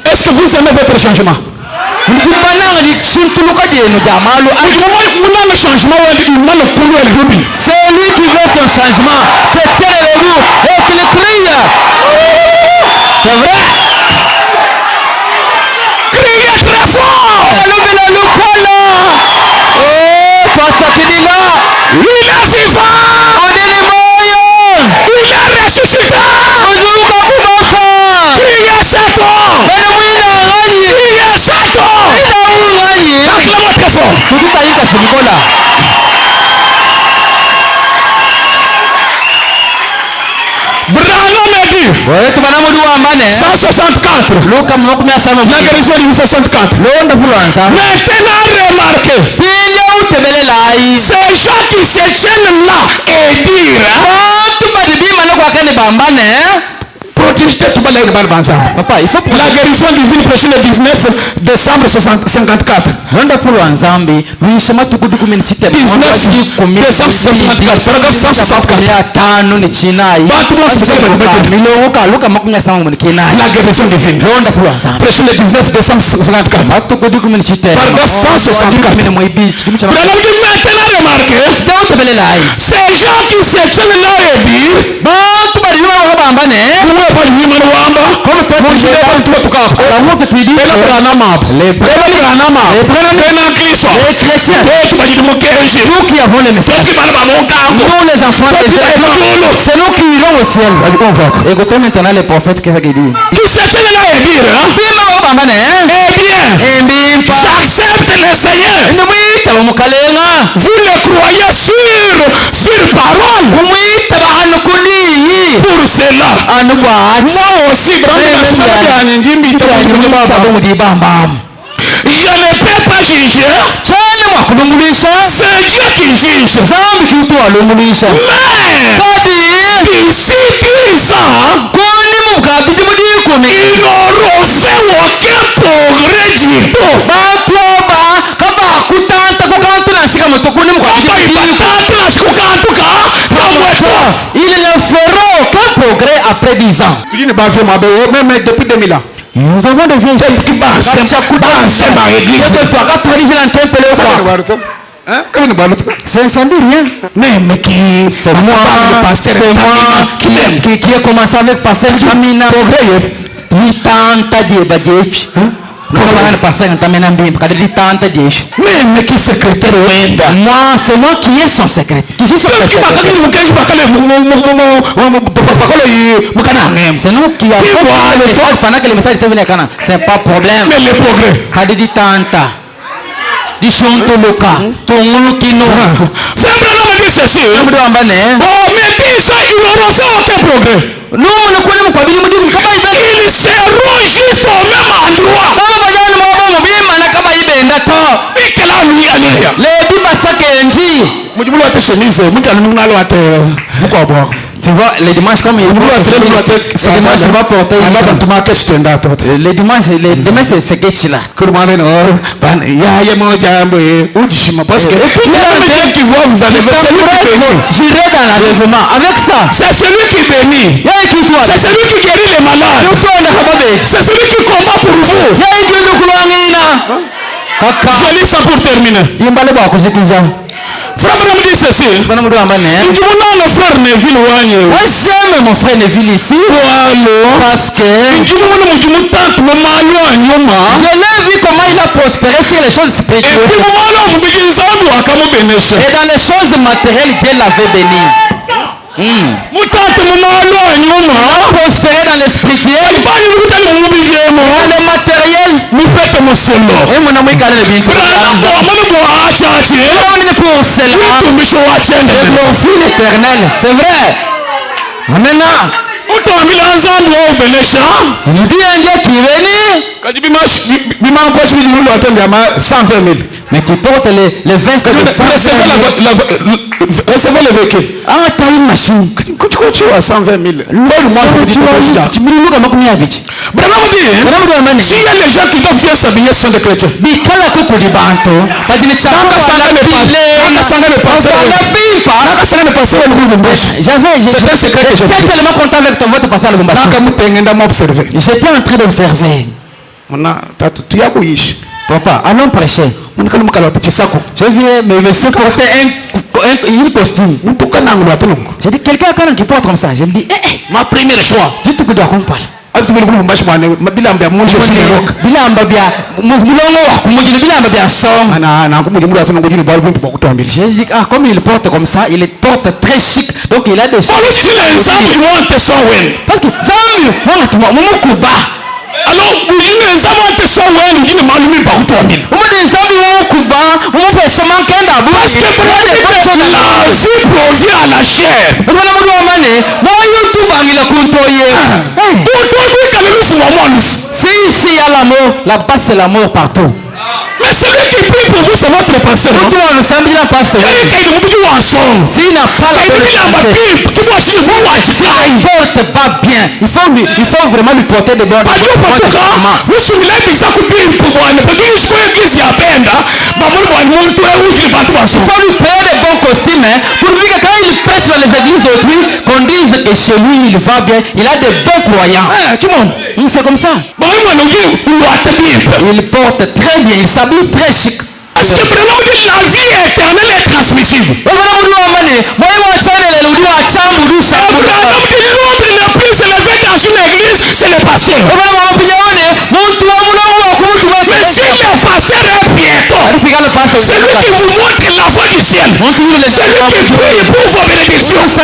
Est-ce que vous aimez votre changement? Le changement, c'est lui qui veut son changement. C'est vous et qui le crie. C'est vrai. Criez très fort. Oh, toi ça qui dit là. Il est vivant. Il est ressuscité. Criez Satan. Criez Satan. Acclamez très fort. Branham a dit 164. La guérison du 164. Maintenant remarquez. Ces gens qui se tiennent là et dire papa, il faut la guérison divine prêchée le 19 décembre 54. 19 décembre 54, paragraphe 164. La guérison divine prêchée le 19 décembre 54. Paragraphe 164. Maintenant remarquez, ces gens qui se tiennent là et dire les chrétiens, nous qui avons le message, nous les enfants des êtres, c'est nous qui irons au ciel. Écoutez maintenant les prophètes, qu'est-ce qu'ils disent? Eh bien, j'accepte le Seigneur. Vous le croyez sur parole. Pour cela, moi aussi, je ne peux pas juger. C'est Dieu qui juge. Mais d'ici 10 ans, ils n'auront fait aucun progrès du tout. Ils ne feront aucun progrès après 10 ans. Même depuis 2000 ans. Nous avons des vieux. Ça ne dit rien. C'est moi qui ai commencé avec pasteur Kamina. Même qui secrétaire Wenda. Moi, c'est moi qui est son secrétaire. Qui suis son secrétaire. C'est nous qui avons fait le message pendant que le message était venu à Cana. C'est pas problème. Mais le progrès. Kadidi Tanta. Di Shonto Loka. Tongolo Kino. Frère Branham dit ceci. Oh, mais 10 ans, ils n'auront fait aucun progrès. Ils seront juste au même endroit. Et quelle a lui alléluia. Tu vois, les dimanches comme il va porter les dimanches, les dimanches c'est sketch là. Parce que quelqu'un qui voit vous allez j'irai dans l'enlèvement avec ça. C'est celui qui bénit. C'est celui qui guérit les malades. C'est celui qui combat pour vous. Je lis ça pour terminer. Frère me dit ceci. Il dit mon frère Neville Wanye. Moi j'aime mon frère Neville ici. Parce que je l'ai vu comment il a prospéré sur les choses spirituelles. Et dans les choses matérielles, Dieu l'avait béni. Il a prospéré dans les spirituels. Dans les matériels. Et mon ami Kaleb pour cela, je confie l'éternel. C'est vrai. Maintenant, il dit un Dieu qui est venu. Mais tu portes les vestes de 120 000. Recevez le véhicule. Ah, t'as une machine. Quand tu as 120 000. S'il y a les gens qui doivent bien s'habiller, ce sont des chrétiens. J'étais tellement content avec ton vote passé à Lubumbashi. J'étais en train d'observer. Papa, allons prêcher. Je viens me laisser porter un costume. J'ai dit, quelqu'un qui porte comme ça. Je me dis, ma première choix. Je te dois qu'on parle. J'ai dit, comme il porte comme ça, il porte très chic. Donc il a des choses. Parce que ça alors, vous dites, ça va être ça, vous dites, mais allumez par toi, mille. Parce que la vie provient à la chair. Si il y a l'amour, là-bas c'est l'amour partout. Mais celui qui prie pour vous, c'est votre pasteur. S'il n'a pas la porte pas bien, il faut vraiment lui porter de bonnes choses. Il faut lui payer de bons costumes pour lui que quand il presse dans les églises d'autrui, qu'on dise que chez lui il va bien, il a de bons croyants. C'est comme ça. Il porte très bien, il s'habille très chic. Parce que vraiment la vie éternelle est transmissible. L'homme le plus élevé dans une église, c'est le pasteur. Mais si le pasteur est piéton, celui qui vous montre la voie du ciel, celui qui prie pour vos bénédictions, tu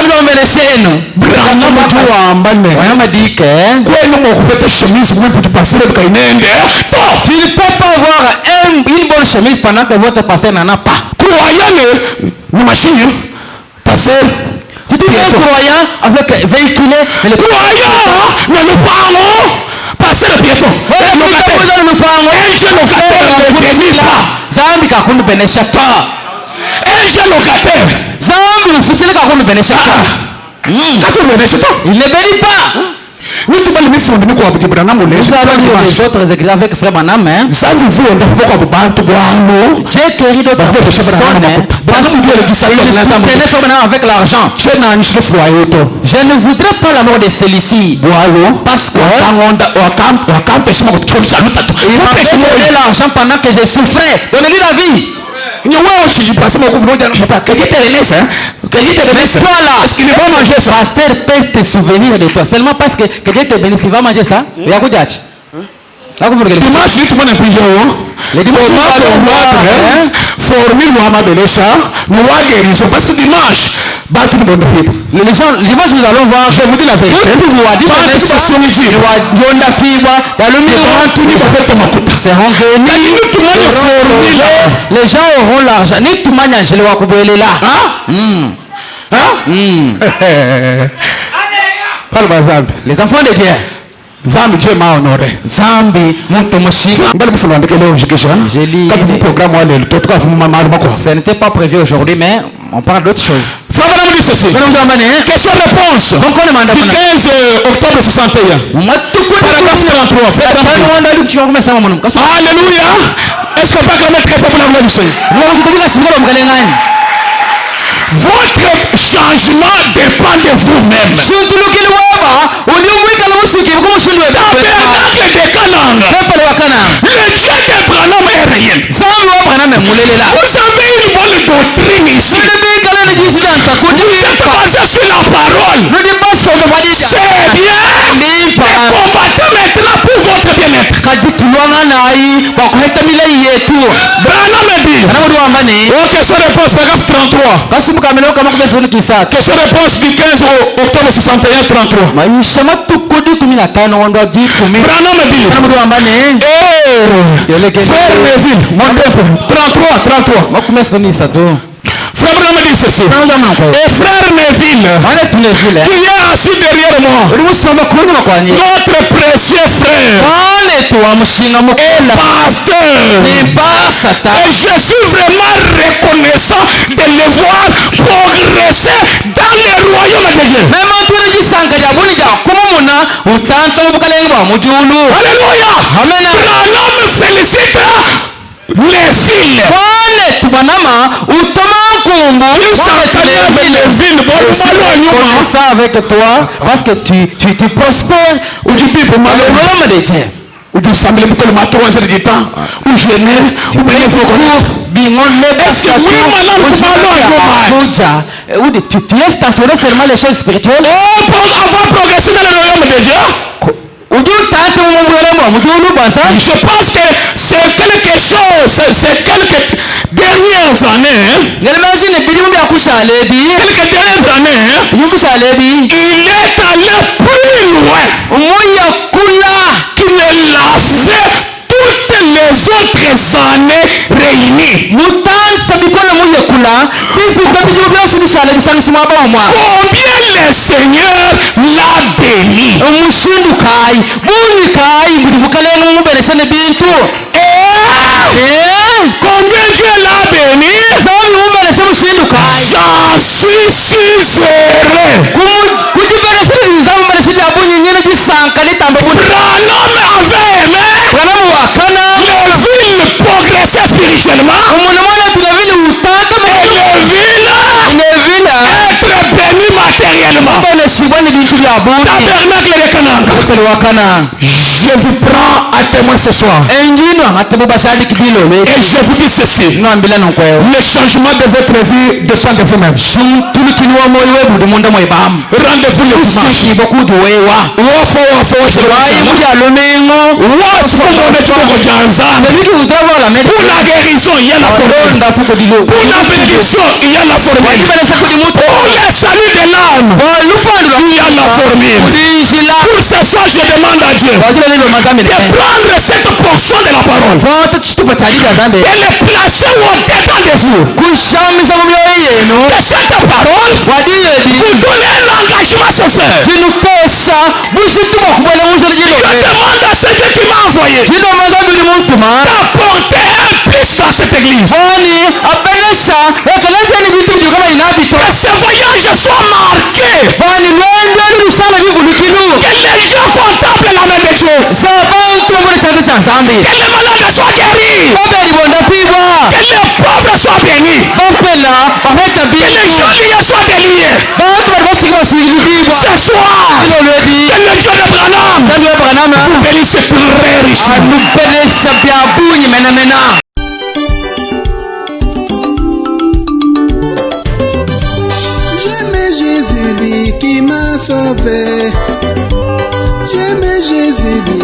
ne peux pas avoir une bonne chemise pendant que votre pasteur n'en a pas. Croyant le machine, pasteur. Tu dis un croyant avec véhiculé, mais le croyant, mais le parlons, pasteur le piéton. Zambi kakundu benesha pa. Angel locataire. Zambi ufutile kakundu benesha pa. Il ne bénit pas. Nous avons les autres églises avec frère Branham. J'ai guéri d'autres personnes avec l'argent. Je ne voudrais pas la mort de celui-ci. Parce que il m'a donné l'argent pendant que je souffrais. Donnez-lui la vie. Mais toi là, est-ce qu'il va manger ça? Pasteur peut te souvenir de toi. Seulement parce que Dieu te bénisse, il va manger ça. Il y a quoi d'ach? Dimanche, tout le monde est plus haut. Les dimanches, formule Mohamed Elisha, nous avons guérison. Parce que dimanche, dimanche, nous allons voir. Je vous dis la vérité. Les gens auront l'argent. Ni tout le monde je le vois là. Les enfants de Dieu. Zambi Dieu m'a honoré. Zambi muntu mushinga. Je lis. Ce n'était pas prévu aujourd'hui, mais on parle d'autre chose. Question réponse. Du 15 octobre 61. Paragraphe 33. Alléluia. Est-ce qu'on peut acclamer très fort pour la gloire du Seigneur? Votre changement dépend de vous-même. Tabernacle de Canaan. Le Dieu d'Abraham est réel. Vous avez une bonne doctrine ici. Vous êtes basé sur la parole. C'est bien. Mais combattez maintenant pour votre bien-être. Branham dit. Ok, question réponse, paragraphe 33. Question réponse du 15 octobre 61, 33. Branham dit. Frère Neville, mon peuple. 33. Frère Branham dit ceci. Et frère Neville, qui est assis derrière moi, notre précieux frère, pasteur, et je suis vraiment reconnaissant de le voir progresser dans le royaume de Dieu. Alléluia. Branham félicite les filles. Ça avec toi parce que tu prospères ou tu vis pour malheureusement de Dieu. Ou du semblait pour le matin du temps ou je n'ai ou bien il faut tu es stationné seulement les choses spirituelles. Pour avoir progressé dans le royaume de Dieu. Je pense que c'est quelque chose, c'est quelques dernières années. Quelques dernières années, il est allé plus loin qu'il ne l'a fait toutes les autres années réunies. Combien le Seigneur l'a béni. Combien Dieu l'a béni. J'en suis si heureux. Branham avait aimé les villes progresser spirituellement et les villes être bénies matériellement. Tabernacle de Canaan. Je vous prends à témoin ce soir. Et je vous dis ceci. Le changement de votre vie dépend de vous-même. Rendez-vous le dimanche. Pour la guérison, il y a la formule. Pour la bénédiction, il y a la formule. Pour le salut de l'âme, il y a la formule. Pour ce soir, je demande à Dieu de prendre cette portion de la parole, de le placer au-dedans de vous. Que cette parole vous donne un engagement sincère. Je demande à celui qui m'a envoyé d'apporter un plus dans cette église. Que ce voyage soit marqué. Que les gens contemplent la main de Dieu. Que les malades soient guéris. Que les pauvres soient bénis. Que les jolis soient déliés. Ce soir, que le Dieu de Branham vous bénisse très richement. J'aimais Jésus, lui qui m'a sauvé. J'aimais Jésus, lui